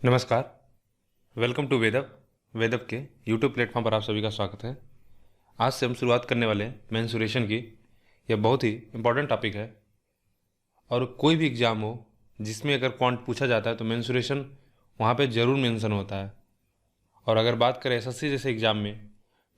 नमस्कार। Welcome to वेदव के YouTube platform पर आप सभी का स्वागत है। आज से हम शुरुआत करने वाले हैं मेंसुरेशन की। यह बहुत ही इम्पोर्टेंट टॉपिक है और कोई भी एग्ज़ाम हो जिसमें अगर क्वांट पूछा जाता है तो मेंसुरेशन वहाँ पे ज़रूर मेंशन होता है। और अगर बात करें एसएससी जैसे एग्ज़ाम में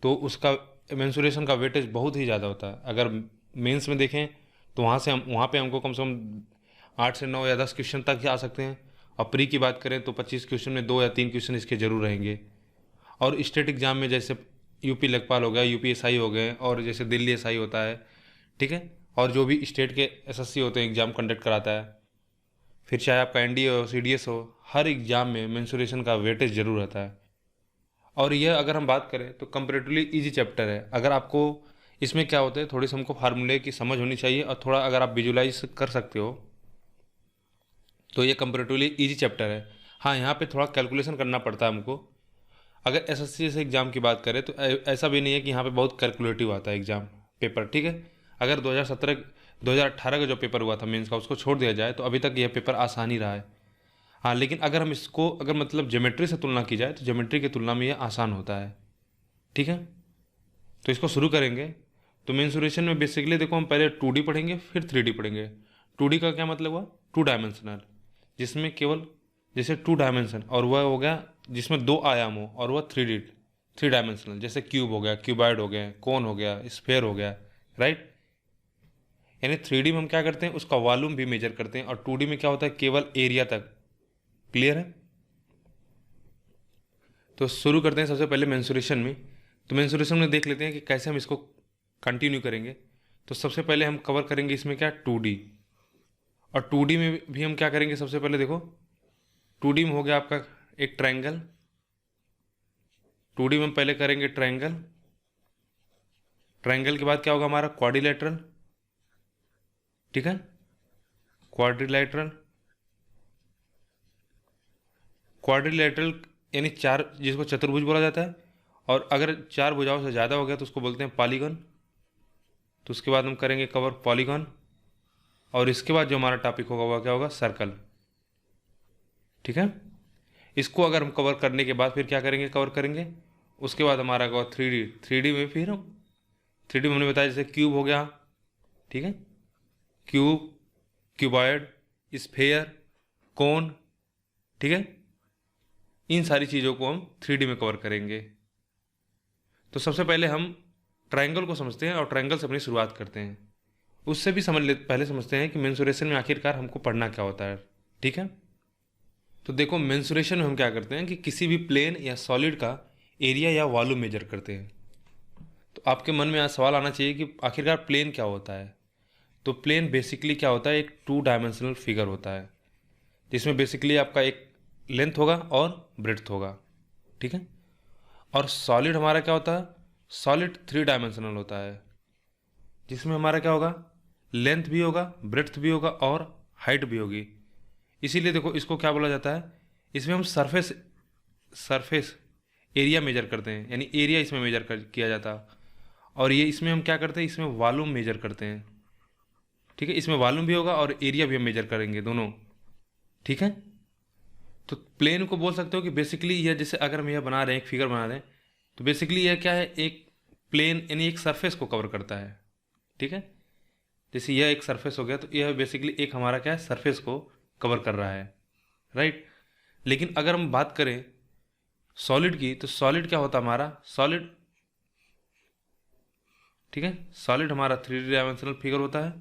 तो उसका मेंसुरेशन का वेटेज बहुत ही ज़्यादा होता है। अगर मेंस में देखें तो वहाँ पे हमको कम से कम 8 से 9 या 10 क्वेश्चन तक ही आ सकते हैं। और प्री की बात करें तो 25 क्वेश्चन में 2 या 3 क्वेश्चन इसके जरूर रहेंगे। और स्टेट एग्जाम में जैसे यूपी लेखपाल हो गया, यूपी एसआई हो गए, और जैसे दिल्ली एसआई होता है, ठीक है, और जो भी स्टेट के एसएससी होते हैं एग्जाम कंडक्ट कराता है, फिर चाहे आपका एनडीए हो, सीडीएस हो, हर एग्जाम में मेंसुरेशन का वेटेज जरूर रहता है। और यह अगर हम बात करें तो कंपेरेटिवली इजी चैप्टर है। अगर आपको इसमें क्या होता है, थोड़ी सी हमको फार्मूले की समझ होनी चाहिए और थोड़ा अगर आप विजुलाइज कर सकते हो तो ये कंपेरेटिवली इजी चैप्टर है। हाँ, यहाँ पे थोड़ा कैलकुलेशन करना पड़ता है हमको। अगर एसएससी जैसे एग्ज़ाम की बात करें तो ऐसा भी नहीं है कि यहाँ पे बहुत कैलकुलेटिव आता है एग्ज़ाम पेपर, ठीक है। अगर 2018 का जो पेपर हुआ था मेंस का उसको छोड़ दिया जाए तो अभी तक यह पेपर आसान ही रहा है। हाँ, लेकिन अगर हम इसको अगर मतलब ज्योमेट्री से तुलना की जाए तो ज्योमेट्री की तुलना में यह आसान होता है, ठीक है। तो इसको शुरू करेंगे। तो मेंसुरेशन में बेसिकली देखो, हम पहले 2D पढ़ेंगे फिर 3D पढ़ेंगे। 2D का क्या मतलब हुआ? 2 डायमेंशनल, जिसमें केवल जैसे 2 डायमेंशन, और वह हो गया जिसमें 2 आयाम हो, और वह 3 डायमेंशनल, जैसे क्यूब हो गया, क्यूबॉइड हो गया, कोन हो गया, स्फेयर हो गया, राइट। यानी 3D में हम क्या करते हैं, उसका वॉल्यूम भी मेजर करते हैं, और 2D में क्या होता है, केवल एरिया तक। क्लियर है? तो शुरू करते हैं सबसे पहले मेंसुरेशन में। तो मेंसुरेशन में देख लेते हैं कि कैसे हम इसको कंटिन्यू करेंगे। तो सबसे पहले हम कवर करेंगे इसमें क्या, 2D। और 2D में भी हम क्या करेंगे, सबसे पहले देखो 2D में हो गया आपका एक ट्रायंगल। 2D में हम पहले करेंगे ट्रायंगल। ट्रायंगल के बाद क्या होगा हमारा, क्वाड्रिलेटरल, ठीक है, क्वाड्रिलेटरल। क्वाड्रिलेटरल यानी चार, जिसको चतुर्भुज बोला जाता है। और अगर 4 भुजाओं से ज़्यादा हो गया तो उसको बोलते हैं पॉलीगन। तो उसके बाद हम करेंगे कवर पॉलीगन। और इसके बाद जो हमारा टॉपिक होगा वह क्या होगा, सर्कल, ठीक है। इसको अगर हम कवर करने के बाद फिर क्या करेंगे, कवर करेंगे उसके बाद हमारा होगा 3D। 3D में फिर हम 3D में हमने बताया जैसे क्यूब हो गया, ठीक है, क्यूब, क्यूबॉइड, स्फेयर, कोन, ठीक है। इन सारी चीज़ों को हम 3D में कवर करेंगे। तो सबसे पहले हम ट्रायंगल को समझते हैं और ट्रायंगल से अपनी शुरुआत करते हैं। उससे भी पहले समझते हैं कि मेंसुरेशन में आखिरकार हमको पढ़ना क्या होता है, ठीक है। तो देखो, मेंसुरेशन में हम क्या करते हैं कि किसी भी प्लेन या सॉलिड का एरिया या वॉल्यूम मेजर करते हैं। तो आपके मन में आज सवाल आना चाहिए कि आखिरकार प्लेन क्या होता है। तो प्लेन बेसिकली क्या होता है, एक 2 डायमेंशनल फिगर होता है जिसमें बेसिकली आपका एक लेंथ होगा और ब्रेड्थ होगा, ठीक है। और सॉलिड हमारा क्या होता है, सॉलिड 3 डायमेंशनल होता है जिसमें हमारा क्या होगा, लेंथ भी होगा, ब्रेड्थ भी होगा और हाइट भी होगी। इसीलिए देखो इसको क्या बोला जाता है, इसमें हम सरफेस सरफेस एरिया मेजर करते हैं, यानी एरिया इसमें मेजर किया जाता है। और ये इसमें हम क्या करते हैं, इसमें वॉल्यूम मेजर करते हैं, ठीक है। इसमें वॉल्यूम भी होगा और एरिया भी हम मेजर करेंगे, दोनों, ठीक है। तो प्लेन को बोल सकते हो कि बेसिकली यह, जैसे अगर हम यह बना रहे हैं, एक फिगर बना रहे हैं, तो बेसिकली यह क्या है, एक प्लेन यानी एक सरफेस को कवर करता है, ठीक है। जैसे यह एक सरफेस हो गया तो यह बेसिकली एक हमारा क्या है, सरफेस को कवर कर रहा है, राइट। लेकिन अगर हम बात करें सॉलिड की, तो सॉलिड क्या होता है हमारा, सॉलिड, ठीक है, सॉलिड हमारा 3 डायमेंशनल फिगर होता है।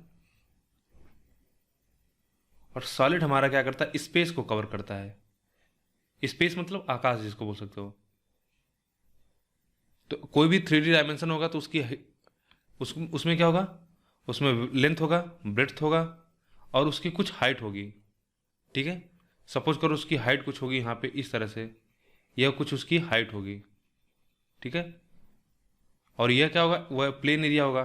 और सॉलिड हमारा क्या करता है, स्पेस को कवर करता है। स्पेस मतलब आकाश जिसको बोल सकते हो। तो कोई भी 3D डायमेंशन होगा तो उसमें क्या होगा, उसमें लेंथ होगा, ब्रेड्थ होगा और उसकी कुछ हाइट होगी, ठीक है। सपोज करो उसकी हाइट कुछ होगी यहाँ पे इस तरह से, यह कुछ उसकी हाइट होगी, ठीक है। और यह क्या होगा, वह प्लेन एरिया होगा।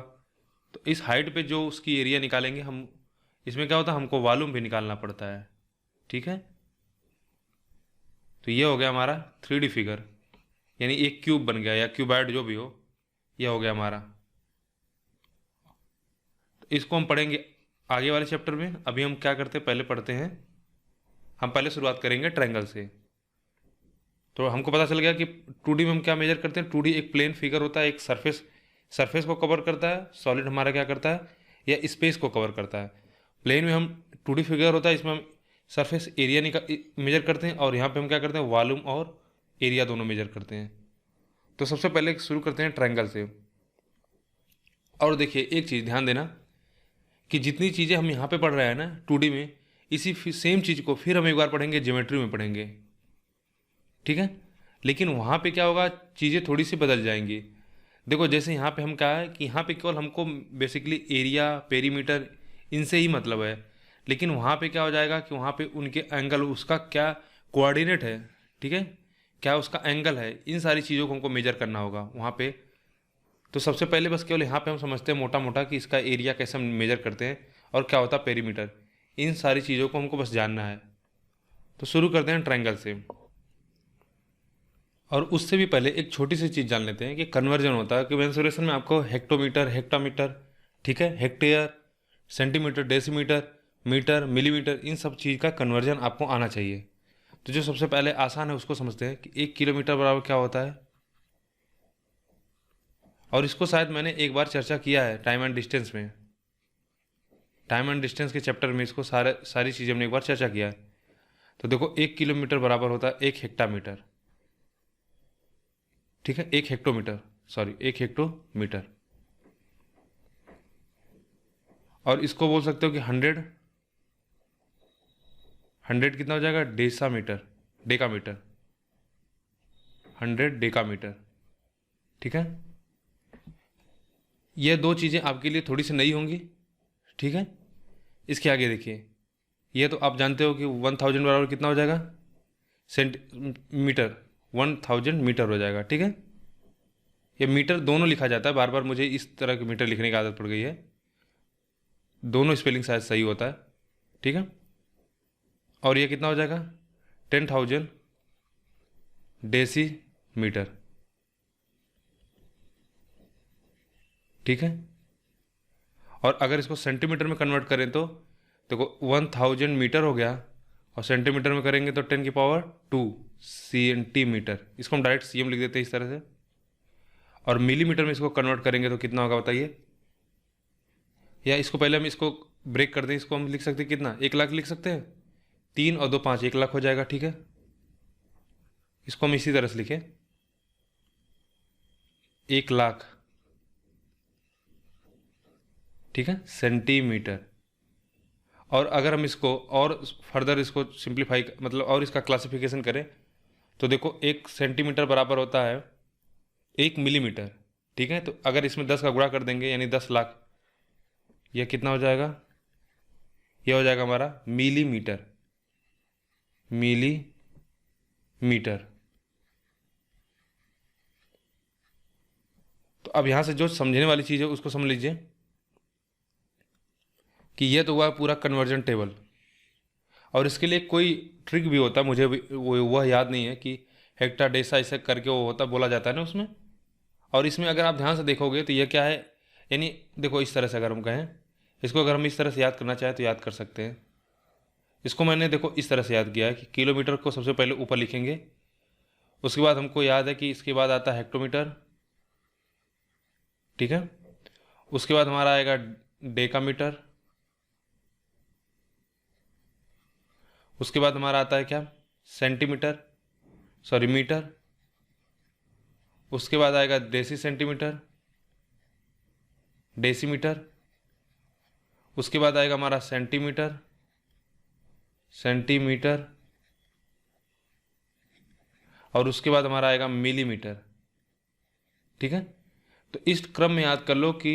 तो इस हाइट पे जो उसकी एरिया निकालेंगे हम, इसमें क्या होता है, हमको वॉल्यूम भी निकालना पड़ता है, ठीक है। तो ये हो गया हमारा 3D फिगर, यानी एक क्यूब बन गया या क्यूबॉइड जो भी हो, यह हो गया हमारा। तो इसको हम पढ़ेंगे आगे वाले चैप्टर में। अभी हम क्या करते हैं, पहले पढ़ते हैं, हम पहले शुरुआत करेंगे ट्रायंगल से। तो हमको पता चल गया कि 2D में हम क्या मेजर करते हैं। 2D एक प्लेन फिगर होता है, एक सरफेस को कवर करता है। सॉलिड हमारा क्या करता है, या स्पेस को कवर करता है। प्लेन में हम 2D फिगर होता है, इसमें हम सरफेस एरिया मेजर करते हैं, और यहाँ पे हम क्या करते हैं, वॉल्यूम और एरिया दोनों मेजर करते हैं। तो सबसे पहले शुरू करते हैं ट्रायंगल से। और देखिए एक चीज़ ध्यान देना कि जितनी चीज़ें हम यहाँ पे पढ़ रहे हैं ना 2D में, इसी सेम चीज़ को फिर हम एक बार पढ़ेंगे ज्योमेट्री में पढ़ेंगे, ठीक है। लेकिन वहाँ पे क्या होगा, चीज़ें थोड़ी सी बदल जाएंगी। देखो जैसे यहाँ पे हम कहा है कि यहाँ पे केवल हमको बेसिकली एरिया, पेरीमीटर, इनसे ही मतलब है। लेकिन वहाँ पे क्या हो जाएगा कि वहाँ पे उनके एंगल, उसका क्या कोऑर्डिनेट है, ठीक है, क्या उसका एंगल है, इन सारी चीज़ों को हमको मेजर करना होगा वहाँ पे। तो सबसे पहले बस केवल यहाँ पे हम समझते हैं मोटा मोटा कि इसका एरिया कैसे हम मेजर करते हैं और क्या होता है पेरीमीटर। इन सारी चीज़ों को हमको बस जानना है। तो शुरू करते हैं ट्रायंगल से। और उससे भी पहले एक छोटी सी चीज़ जान लेते हैं कि कन्वर्जन होता है कि मेंसुरेशन में आपको हेक्टोमीटर, हेक्टामीटर, ठीक है, hectare, centimetre, decimetre, metre, millimetre, इन सब चीज़ का कन्वर्जन आपको आना चाहिए। तो जो सबसे पहले आसान है उसको समझते हैं कि 1 किलोमीटर बराबर क्या होता है। और इसको शायद मैंने एक बार चर्चा किया है टाइम एंड डिस्टेंस में, टाइम एंड डिस्टेंस के चैप्टर में इसको सारी चीज़ें हमने एक बार चर्चा किया है। तो देखो 1 किलोमीटर बराबर होता है 1 हेक्टामीटर, ठीक है, 1 हेक्टोमीटर, सॉरी 1 हेक्टोमीटर। और इसको बोल सकते हो कि 100 कितना हो जाएगा, डेकामीटर, 100 डेकामीटर, ठीक है। ये दो चीज़ें आपके लिए थोड़ी सी नई होंगी, ठीक है। इसके आगे देखिए, ये तो आप जानते हो कि 1000 बराबर कितना हो जाएगा, सेंटीमीटर, 1000 मीटर हो जाएगा, ठीक है। ये मीटर दोनों लिखा जाता है, बार बार मुझे इस तरह के मीटर लिखने की आदत पड़ गई है, दोनों स्पेलिंग शायद सही होता है, ठीक है। और ये कितना हो जाएगा, 10,000 डेसीमीटर, ठीक है। और अगर इसको सेंटीमीटर में कन्वर्ट करें तो देखो 1000 मीटर हो गया, और सेंटीमीटर में करेंगे तो 10 की पावर 2 सेंटीमीटर। इसको हम डायरेक्ट सीएम लिख देते हैं इस तरह से। और मिलीमीटर में इसको कन्वर्ट करेंगे तो कितना होगा बताइए। या इसको पहले हम इसको ब्रेक कर दें, इसको हम लिख सकते हैं कितना, 1 लाख लिख सकते हैं, 3 और 2 5, 1 लाख हो जाएगा, ठीक है। इसको हम इसी तरह से लिखें, 1 लाख, ठीक है, सेंटीमीटर। और अगर हम इसको और फर्दर इसको सिंप्लीफाई मतलब और इसका क्लासिफिकेशन करें तो देखो 1 सेंटीमीटर बराबर होता है 1 मिलीमीटर, ठीक है। तो अगर इसमें 10 का गुणा कर देंगे यानी 10 लाख, यह कितना हो जाएगा, यह हो जाएगा हमारा मिलीमीटर, मिलीमीटर। तो अब यहाँ से जो समझने वाली चीज़ है उसको समझ लीजिए कि यह तो हुआ पूरा कन्वर्जन टेबल। और इसके लिए कोई ट्रिक भी होता है, मुझे वह याद नहीं है कि हेक्टा डेसा ऐसे करके वो होता बोला जाता है ना उसमें। और इसमें अगर आप ध्यान से देखोगे तो यह क्या है, यानी देखो इस तरह से अगर हम कहें, इसको अगर हम इस तरह से याद करना चाहें तो याद कर सकते हैं। इसको मैंने देखो इस तरह से याद किया है कि किलोमीटर को सबसे पहले ऊपर लिखेंगे, उसके बाद हमको याद है कि इसके बाद आता है हेक्टोमीटर, ठीक है। उसके बाद हमारा आएगा डेकामीटर, उसके बाद हमारा आता है क्या, सेंटीमीटर, सॉरी मीटर। उसके बाद आएगा सेंटीमीटर, डेसीमीटर। उसके बाद आएगा हमारा सेंटीमीटर, सेंटीमीटर। और उसके बाद हमारा आएगा मिलीमीटर, ठीक है। तो इस क्रम में याद कर लो कि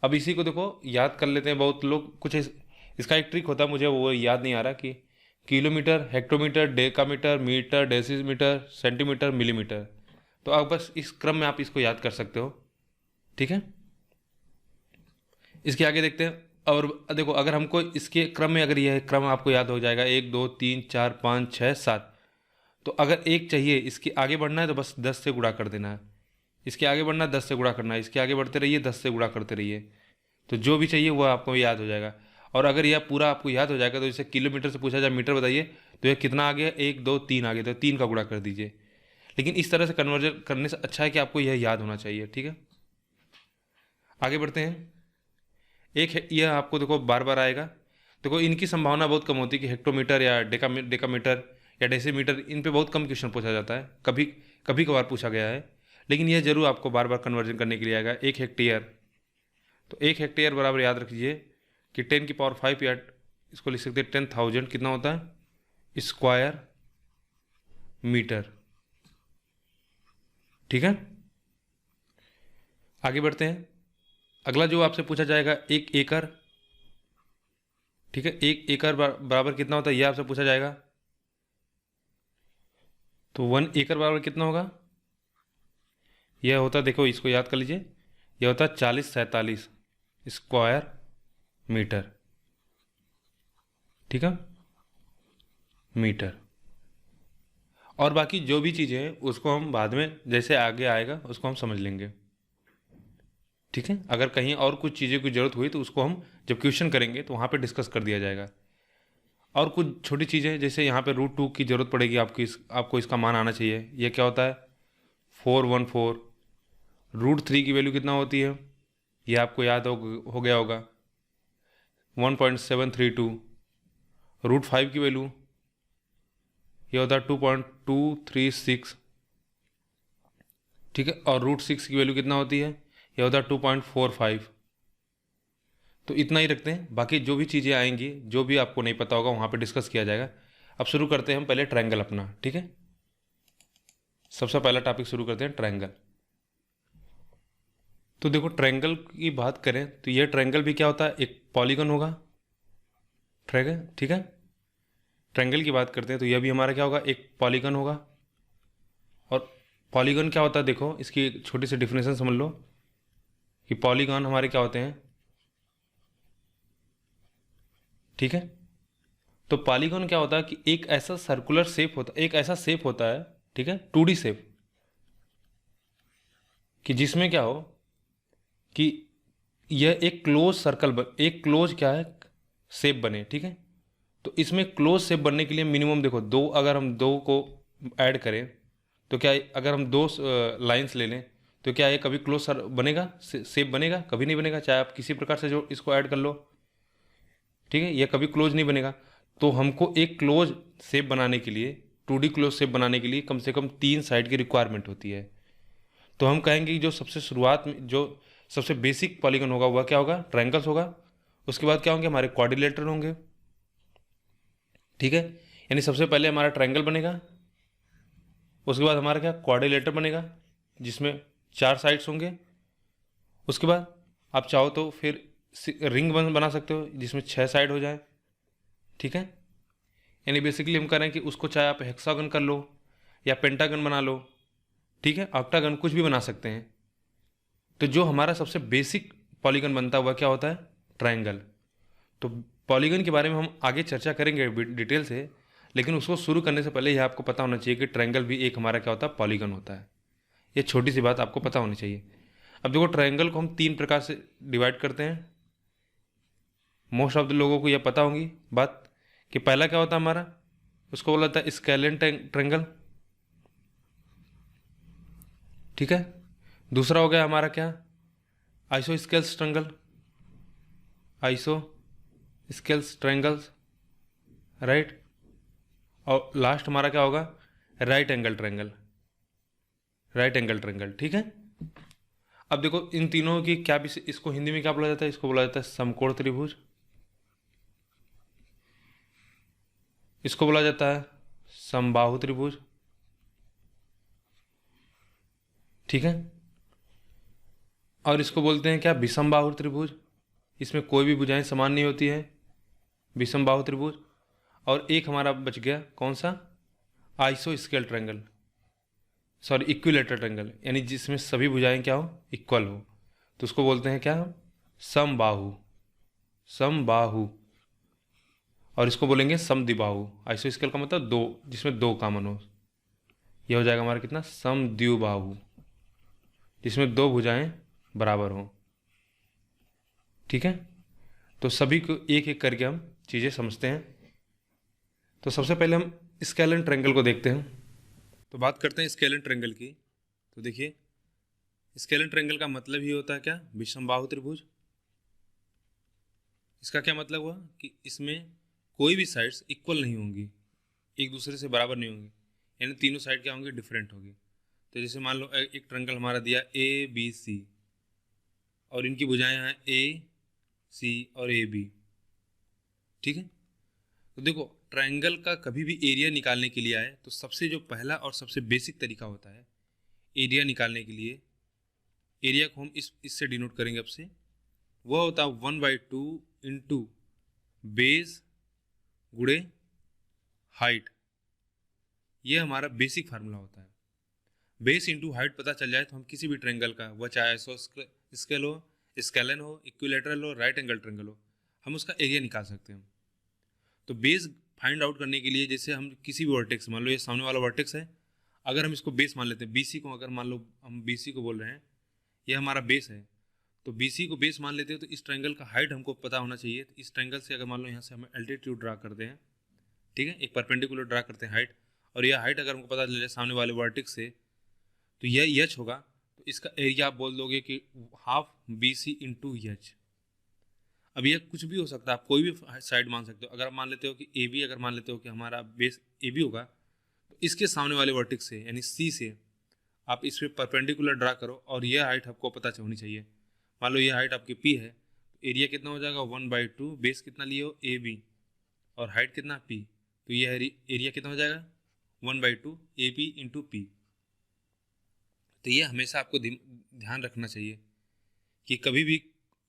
अब इसी को देखो याद कर लेते हैं बहुत लोग, कुछ इसका एक ट्रिक होता है, मुझे वो याद नहीं आ रहा कि kilometre, hectometre, decametre, metre, decimetre, centimetre, millimetre. तो अब बस इस क्रम में आप इसको याद कर सकते हो, ठीक है। इसके आगे देखते हैं। और देखो अगर हमको इसके क्रम में, अगर यह क्रम आपको याद हो जाएगा 1 2 3 4 5 6 7, तो अगर एक चाहिए इसके आगे बढ़ना है तो बस 10 से गुणा कर देना है। इसके आगे बढ़ना है 10 से गुणा करना है, इसके आगे बढ़ते रहिए 10 से गुणा करते रहिए, तो जो भी चाहिए वो आपको याद हो जाएगा। और अगर यह पूरा आपको याद हो जाएगा तो जैसे किलोमीटर से पूछा जाए मीटर बताइए, तो यह कितना आ गया, 1 2 3 आ गया, तो 3 का गुणा कर दीजिए। लेकिन इस तरह से कन्वर्जन करने से अच्छा है कि आपको यह याद होना चाहिए। ठीक है, आगे बढ़ते हैं। यह आपको देखो बार बार आएगा। देखो इनकी संभावना बहुत कम होती है कि हेक्टोमीटर या डेकामीटर या डेसीमीटर, इन पे बहुत कम क्वेश्चन पूछा जाता है, कभी कभी कभार पूछा गया है, लेकिन यह जरूर आपको बार बार कन्वर्जन करने के लिए आएगा। 1 हेक्टेयर, तो 1 हेक्टेयर बराबर याद रखिए कि 10⁵ या इसको लिख सकते हैं 10,000, कितना होता है स्क्वायर मीटर। ठीक है, आगे बढ़ते हैं। अगला जो आपसे पूछा जाएगा 1 एकड़। ठीक है, 1 एकड़ बराबर कितना होता है, यह आपसे पूछा जाएगा। तो 1 एकड़ बराबर कितना होगा, यह होता, देखो इसको याद कर लीजिए, यह होता है 4047 स्क्वायर मीटर। ठीक है, मीटर। और बाकी जो भी चीज़ें हैं उसको हम बाद में जैसे आगे आएगा उसको हम समझ लेंगे। ठीक है, अगर कहीं और कुछ चीज़ें की ज़रूरत हुई तो उसको हम जब क्वेश्चन करेंगे तो वहाँ पे डिस्कस कर दिया जाएगा। और कुछ छोटी चीज़ें जैसे यहाँ पे √2 की ज़रूरत पड़ेगी, आपको इसका मान आना चाहिए। ये क्या होता है 414। √3 की वैल्यू कितना होती है, ये आपको याद हो गया होगा 1.732। √5 की वैल्यू ये होता है 2.236। ठीक है, और √6 की वैल्यू कितना होती है, ये होता है 2.45। तो इतना ही रखते हैं, बाकी जो भी चीज़ें आएंगी जो भी आपको नहीं पता होगा वहाँ पे डिस्कस किया जाएगा। अब शुरू करते हैं हम पहले ट्रायंगल अपना। ठीक है, सबसे पहला टॉपिक शुरू करते हैं ट्रायंगल। तो देखो ट्रायंगल की बात करें तो यह ट्रायंगल भी क्या होता है, एक पॉलीगन होगा। ट्रायंगल, ठीक है, ट्रायंगल की बात करते हैं तो यह भी हमारा क्या होगा, एक पॉलीगन होगा। और पॉलीगन क्या होता है, देखो इसकी एक छोटी सी डिफिनेशन समझ लो कि पॉलीगन हमारे क्या होते हैं। ठीक है, तो पॉलीगन क्या होता है कि एक ऐसा सर्कुलर शेप होता है, एक ऐसा शेप होता है, ठीक है, 2D शेप, कि जिसमें क्या हो कि यह एक क्लोज सर्कल एक क्लोज क्या है शेप बने। ठीक है, तो इसमें क्लोज शेप बनने के लिए मिनिमम देखो दो, अगर हम दो को ऐड करें तो क्या, अगर हम दो लाइंस ले लें तो क्या ये कभी क्लोज सर बनेगा, शेप बनेगा, कभी नहीं बनेगा, चाहे आप किसी प्रकार से जो इसको ऐड कर लो। ठीक है, ये कभी क्लोज नहीं बनेगा। तो हमको एक क्लोज शेप बनाने के लिए, 2D क्लोज शेप बनाने के लिए कम से कम 3 साइड की रिक्वायरमेंट होती है। तो हम कहेंगे कि जो सबसे शुरुआत में जो सबसे बेसिक पॉलीगन होगा वह क्या होगा, ट्रायंगल्स होगा। उसके बाद क्या होंगे, हमारे क्वाड्रिलेटरल होंगे। ठीक है, यानी सबसे पहले हमारा ट्रायंगल बनेगा, उसके बाद हमारा क्या क्वाड्रिलेटर बनेगा जिसमें 4 साइड्स होंगे। उसके बाद आप चाहो तो फिर रिंग बना सकते हो जिसमें 6 साइड हो जाए। ठीक है, यानी बेसिकली हम कह रहे हैं कि उसको चाहे आप हेक्सागन कर लो या पेंटागन बना लो। ठीक है, ऑक्टागन, कुछ भी बना सकते हैं। तो जो हमारा सबसे बेसिक पॉलीगन बनता है वह क्या होता है, ट्रायंगल। तो पॉलीगन के बारे में हम आगे चर्चा करेंगे डिटेल से, लेकिन उसको शुरू करने से पहले यह आपको पता होना चाहिए कि ट्रायंगल भी एक हमारा क्या होता है, पॉलीगन होता है। ये छोटी सी बात आपको पता होनी चाहिए। अब देखो ट्रायंगल को हम 3 प्रकार से डिवाइड करते हैं। मोस्ट ऑफ द लोगों को यह पता होगी बात कि पहला क्या होता है हमारा, उसको बोला जाता है स्केलियन ट्रायंगल। ठीक है, दूसरा हो गया हमारा क्या, isosceles triangle, isosceles triangles, right. और लास्ट हमारा क्या होगा, right angle triangle, right angle triangle. ठीक है, अब देखो इन तीनों की क्या भी, इसको हिंदी में क्या बोला जाता है, इसको बोला जाता है समकोण त्रिभुज, इसको बोला जाता है समबाहु त्रिभुज। ठीक है, और इसको बोलते हैं क्या, विषमबाहु त्रिभुज। इसमें कोई भी भुजाएं समान नहीं होती है, विषमबाहु त्रिभुज। और एक हमारा बच गया कौन सा, आइसोस्केल ट्रायंगल, सॉरी इक्विलेटरल ट्रायंगल, यानी जिसमें सभी भुजाएं क्या हो, इक्वल हो। तो उसको बोलते हैं क्या, समबाहु, समबाहु। और इसको बोलेंगे समद्विबाहु। आइसोस्केल का मतलब दो, जिसमें दो कॉमन हो। यह हो जाएगा हमारा कितना, समद्विबाहु, जिसमें दो भुजाएं बराबर हों। ठीक है, तो सभी को एक एक करके हम चीज़ें समझते हैं। तो सबसे पहले हम स्केलियन ट्रायंगल को देखते हैं। तो बात करते हैं स्केलेन ट्रायंगल की। तो देखिए, स्केलेन ट्रायंगल का मतलब ही होता है क्या, विषमबाहु त्रिभुज। इसका क्या मतलब हुआ कि इसमें कोई भी साइड्स इक्वल नहीं होंगी, एक दूसरे से बराबर नहीं होंगी, यानी तीनों साइड क्या होंगी, डिफरेंट होगी। तो जैसे मान लो एक ट्रायंगल हमारा दिया ए बी सी, और इनकी भुजाएं हैं ए सी और ए बी, ठीक है। तो देखो, ट्रायंगल का कभी भी एरिया निकालने के लिए आए तो सबसे जो पहला और सबसे बेसिक तरीका होता है एरिया निकालने के लिए, एरिया को हम इससे डिनोट करेंगे अब से, वह होता है 1/2 इंटू बेस गुणे हाइट। ये हमारा बेसिक फार्मूला होता है। बेस इंटू हाइट पता चल जाए तो हम किसी भी ट्रायंगल का, वह चाहे आइसोस्केल हो, स्केलन हो, इक्विलैटरल हो, राइट एंगल ट्रायंगल हो, हम उसका एरिया निकाल सकते हैं। तो बेस फाइंड आउट करने के लिए जैसे हम किसी भी वर्टेक्स, मान लो ये सामने वाला वर्टेक्स है, अगर हम इसको बेस मान लेते हैं, बीसी को अगर मान लो हम बीसी को बोल रहे हैं, ये हमारा बेस है, तो बीसी को बेस मान लेते हैं, तो इस ट्रायंगल का हाइट हमको पता होना चाहिए। तो इस ट्रायंगल से अगर मान लो यहाँ से हम एल्टीट्यूड ड्रा करते हैं, ठीक है, एक परपेंडिकुलर ड्रा करते हैं हाइट, और यह हाइट अगर हमको पता चल जाए सामने वाले वर्टेक्स से, तो यह एच होगा। तो इसका एरिया आप बोल दोगे कि half B C into H. अब यह कुछ भी हो सकता है, आप कोई भी साइड मान सकते हो। अगर आप मान लेते हो कि ए बी, अगर मान लेते हो कि हमारा बेस ए बी होगा, तो इसके सामने वाले वर्टेक्स से यानी सी से आप इस पर परपेंडिकुलर ड्रा करो, और यह हाइट आपको पता होनी चाहिए। मान लो ये हाइट आपकी पी है, तो एरिया कितना हो जाएगा 1/2, बेस कितना लिए हो ए बी, और हाइट कितना पी, तो यह एरिया कितना हो जाएगा 1/2 ए बी इंटू पी। तो ये हमेशा आपको ध्यान रखना चाहिए कि कभी भी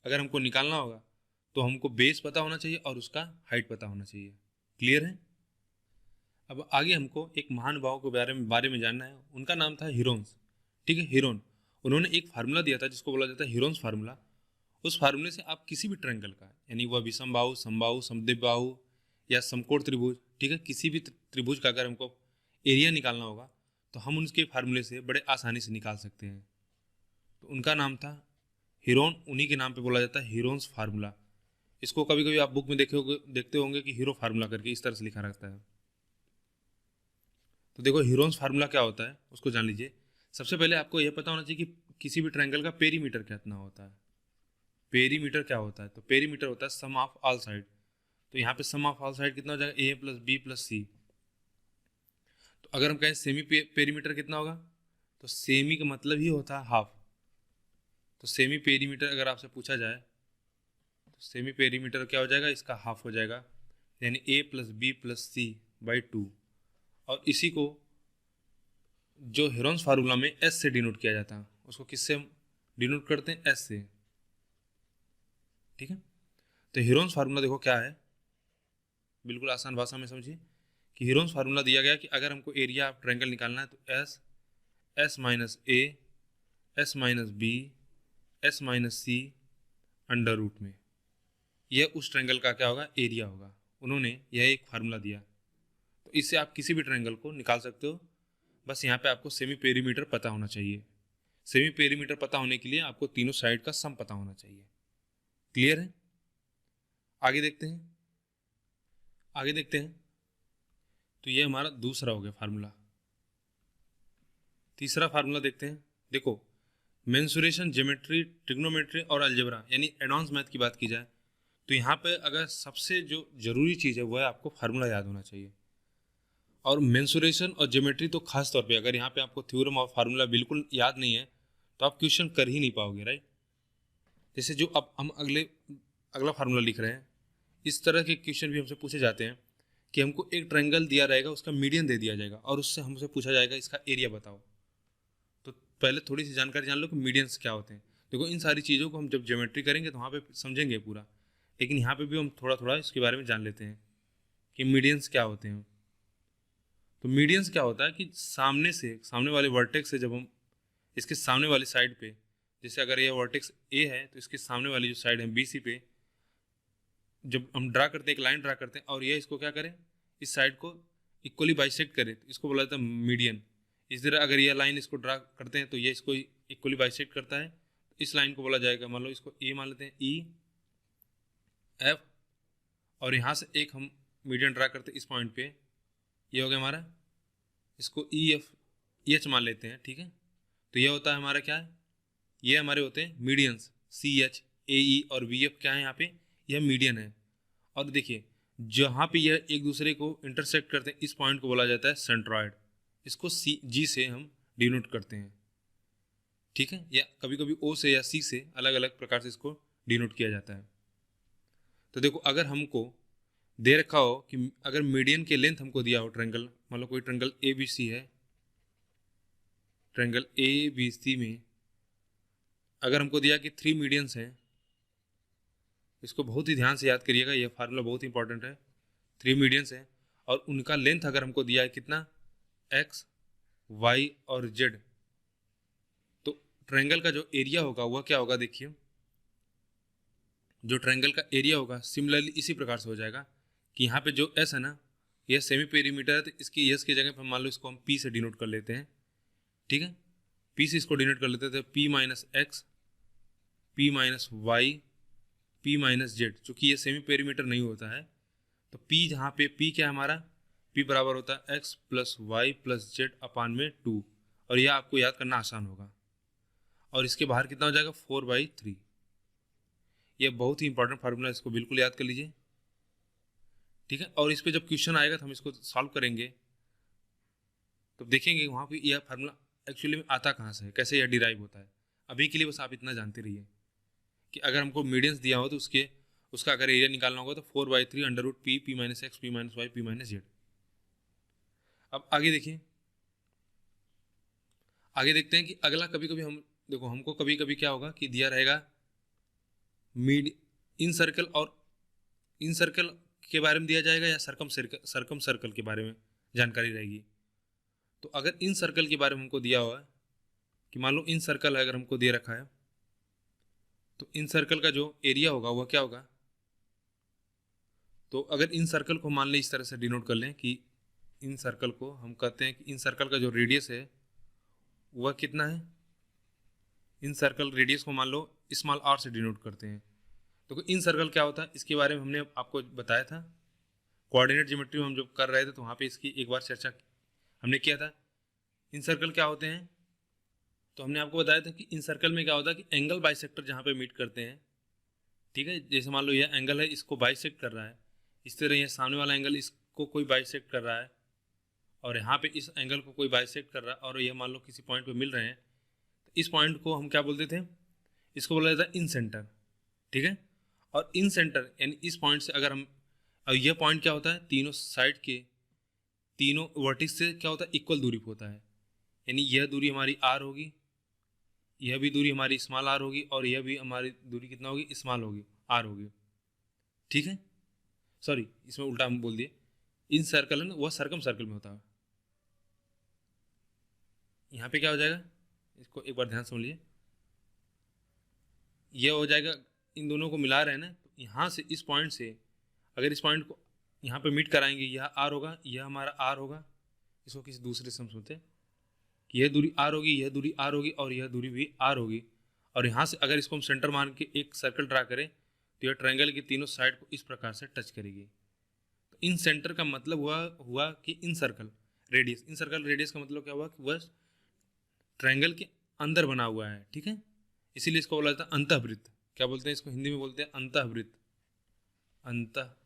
अगर हमको निकालना होगा तो हमको बेस पता होना चाहिए और उसका हाइट पता होना चाहिए। क्लियर है। अब आगे हमको एक महानुभाव के बारे में जानना है। उनका नाम था हीरोन्स, ठीक है, हीरोन। उन्होंने एक फार्मूला दिया था जिसको बोला जाता है हीरोन्स फार्मूला। उस फार्मूले से आप किसी भी ट्रायंगल का, यानी वह विषमबाहु, समबाहु, समद्विबाहु या समकोण त्रिभुज, ठीक है, किसी भी त्रिभुज का अगर हमको एरिया निकालना होगा तो हम उनके फार्मूले से बड़े आसानी से निकाल सकते हैं। तो उनका नाम था हीरोन, उन्हीं के नाम पे बोला जाता है हीरोन्स फार्मूला। इसको कभी कभी आप बुक में देखते होंगे कि हीरो फार्मूला करके इस तरह से लिखा रहता है। तो देखो, हीरोन्स फार्मूला क्या होता है उसको जान लीजिए। सबसे पहले आपको यह पता होना चाहिए कि किसी भी ट्रायंगल का पेरीमीटर कितना होता है। पेरीमीटर क्या होता है, तो पेरीमीटर होता है सम ऑफ ऑल साइड। तो यहाँ पे सम ऑफ ऑल साइड कितना हो जाएगा, ए प्लस बी प्लस सी। तो अगर हम कहें सेमी पेरीमीटर कितना होगा, तो सेमी का मतलब ही होता है हाफ। तो सेमी पेरीमीटर अगर आपसे पूछा जाए तो सेमी पेरीमीटर क्या हो जाएगा, इसका हाफ हो जाएगा, यानी a plus b plus c by 2। और इसी को जो हीरोन्स फार्मूला में एस से डिनोट किया जाता है, उसको किससे हम डिनोट करते हैं, एस से, ठीक है। तो हीरोन्स फार्मूला देखो क्या है, बिल्कुल आसान भाषा में समझिए कि हीरोन्स फार्मूला दिया गया कि अगर हमको एरिया ऑफ ट्रायंगल निकालना है तो s, s minus a, s minus b, s minus c under root में, यह उस ट्रायंगल का क्या होगा, एरिया होगा। उन्होंने यह एक फार्मूला दिया। तो इससे आप किसी भी ट्रायंगल को निकाल सकते हो। बस यहाँ पे आपको सेमी पेरीमीटर पता होना चाहिए। सेमी पेरीमीटर पता होने के लिए आपको तीनों साइड का सम पता होना चाहिए। क्लियर है। आगे देखते हैं, आगे देखते हैं। तो ये हमारा दूसरा हो गया फार्मूला। तीसरा फार्मूला देखते हैं। देखो, मेंसुरेशन, ज्योमेट्री, ट्रिग्नोमेट्री और अलजेब्रा यानी एडवांस मैथ की बात की जाए तो यहाँ पे अगर सबसे जो जरूरी चीज़ है वह है आपको फार्मूला याद होना चाहिए। और मेंसुरेशन और ज्योमेट्री तो खास तौर पे, अगर यहाँ पे आपको थ्योरम और फार्मूला बिल्कुल याद नहीं है तो आप क्वेश्चन कर ही नहीं पाओगे, राइट। जैसे जो अब हम अगला फार्मूला लिख रहे हैं, इस तरह के क्वेश्चन भी हमसे पूछे जाते हैं कि हमको एक ट्रायंगल दिया रहेगा, उसका मीडियन दे दिया जाएगा और उससे हमसे पूछा जाएगा इसका एरिया बताओ। तो पहले थोड़ी सी जानकारी जान लो कि मीडियंस क्या होते हैं। देखो, इन सारी चीज़ों को हम जब ज्योमेट्री करेंगे तो वहाँ पे समझेंगे पूरा, लेकिन यहाँ पे भी हम थोड़ा थोड़ा इसके बारे में जान लेते हैं कि मीडियंस क्या होते हैं। तो मीडियंस क्या होता है कि सामने वाले वर्टेक्स से जब हम इसके सामने वाली साइड पे, जैसे अगर ये वर्टेक्स ए है तो इसके सामने वाली जो साइड है बी सी पे, जब हम ड्रा करते हैं, एक लाइन ड्रा करते हैं और ये इसको क्या करें, इस साइड को इक्वली बाइसेक्ट करे, तो इसको बोला जाता है मीडियन। इस तरह अगर ये लाइन इसको ड्रा करते हैं तो ये इसको इक्वली बाइसेक्ट करता है, इस लाइन को बोला जाएगा, मान लो इसको ए मान लेते हैं, ई एफ, और यहाँ से एक हम मीडियन ड्रा करते हैं इस पॉइंट पे, ये हो गया हमारा, इसको ई एफ एच मान लेते हैं, ठीक है। तो ये होता है हमारा क्या है, ये हमारे होते हैं मीडियंस, सी एच, ए ई और वी एफ क्या है यहाँ पे, यह मीडियन है। और देखिए जहाँ पे यह एक दूसरे को इंटरसेक्ट करते हैं इस पॉइंट को बोला जाता है सेंट्रॉयड, इसको सी जी से हम डिनोट करते हैं, ठीक है, या कभी कभी ओ से या सी से अलग अलग प्रकार से इसको डिनोट किया जाता है। तो देखो अगर हमको दे रखा हो कि अगर मीडियन के लेंथ हमको दिया हो ट्रायंगल, मान लो कोई ट्रायंगल ए बी सी है, ट्रायंगल ए बी सी में अगर हमको दिया कि 3 मीडियंस हैं, इसको बहुत ही ध्यान से याद करिएगा, यह फार्मूला बहुत इंपॉर्टेंट है। 3 मीडियंस हैं और उनका लेंथ अगर हमको दिया है कितना, एक्स वाई और जेड, तो ट्रायंगल का जो एरिया होगा वह क्या होगा, देखिए जो ट्रायंगल का एरिया होगा सिमिलरली इसी प्रकार से हो जाएगा कि यहाँ पे जो एस है ना, यह सेमी पेरीमीटर है, तो इसकी एस की जगह पर मान लो इसको हम पी से डिनोट कर लेते हैं, ठीक है, पी से इसको डिनोट कर लेते हैं, तो P minus X, P minus Y, P minus Z, चूँकि ये सेमी पेरीमीटर नहीं होता है तो पी जहाँ पे पी क्या है हमारा, पी बराबर होता है x plus y plus z upon में 2, और यह आपको याद करना आसान होगा। और इसके बाहर कितना हो जाएगा, 4/3। ये बहुत ही इंपॉर्टेंट फार्मूला, इसको बिल्कुल याद कर लीजिए, ठीक है। और इस पे जब क्वेश्चन आएगा तो हम इसको सॉल्व करेंगे तो देखेंगे वहाँ पे यह फार्मूला एक्चुअली में आता कहाँ से है, कैसे यह डिराइव होता है। अभी के लिए बस आप इतना जानते रहिए कि अगर हमको मीडियंस दिया हो तो उसका अगर एरिया निकालना होगा तो 4/3 under root P, P minus X, P minus Y, P minus Z. अब आगे देखिए, आगे देखते हैं कि अगला कभी कभी हम देखो हमको कभी कभी क्या होगा कि दिया रहेगा मिड इन सर्कल, और इन सर्कल के बारे में दिया जाएगा या सरकम सर्कल के बारे में जानकारी रहेगी। तो अगर इन सर्कल के बारे में हमको दिया हुआ है कि मान लो इन सर्कल अगर हमको दे रखा है तो इन सर्कल का जो एरिया होगा वह क्या होगा, तो अगर इन सर्कल को मान लें इस तरह से डिनोट कर लें कि इन सर्कल को हम कहते हैं कि इन सर्कल का जो रेडियस है वह कितना है, इन सर्कल रेडियस को मान लो स्मॉल आर से डिनोट करते हैं। तो इन सर्कल क्या होता है इसके बारे में हमने आपको बताया था, कोऑर्डिनेट ज्योमेट्री में हम जब कर रहे थे तो वहाँ पे इसकी एक बार चर्चा हमने किया था। इन सर्कल क्या होते हैं, तो हमने आपको बताया था कि इन सर्कल में क्या होता है कि एंगल बाइसेक्टर जहाँ पे मीट करते हैं, ठीक है, जैसे मान लो यह एंगल है इसको बाइसेक्ट कर रहा है, इस तरह यह सामने वाला एंगल इसको कोई बाइसेक्ट कर रहा है और यहाँ पे इस एंगल को कोई बाइसेक्ट कर रहा है और यह मान लो किसी पॉइंट पे मिल रहे हैं, तो इस पॉइंट को हम क्या बोलते थे, इसको बोला जाता है इन सेंटर, ठीक है। और इन सेंटर यानी इस पॉइंट से अगर हम, और यह पॉइंट क्या होता है तीनों साइड के तीनों वर्टिक्स से क्या होता है इक्वल दूरी पे होता है, यानी यह दूरी हमारी आर होगी, यह भी दूरी हमारी स्मॉल आर होगी और यह भी हमारी दूरी कितना होगी, स्मॉल होगी, आर होगी, ठीक है। सॉरी इसमें उल्टा हम बोल दिए, इन सर्कल है ना वह सर्कम सर्कल में होता है। यहाँ पे क्या हो जाएगा, इसको एक बार ध्यान समझ लीजिए, यह हो जाएगा इन दोनों को मिला रहे हैं ना, तो यहाँ से इस पॉइंट से अगर इस पॉइंट को यहाँ पे मीट कराएंगे, यह आर होगा, यह हमारा आर होगा, इसको किसी दूसरे से हम सोचते हैं कि यह दूरी आर होगी, यह दूरी आर होगी और यह दूरी भी आर होगी, और यहाँ से अगर इसको हम सेंटर मान के एक सर्कल ड्रा करें तो यह ट्रायंगल की तीनों साइड को इस प्रकार से टच करेगी। तो इन सेंटर का मतलब हुआ कि इन सर्कल रेडियस, इन सर्कल रेडियस का मतलब क्या हुआ कि वह ट्रायंगल के अंदर बना हुआ है, ठीक है, इसीलिए इसको बोला जाता है अंतःवृत्त। क्या बोलते हैं इसको, हिंदी में बोलते हैं अंतःवृत्त, अंतःवृत्त।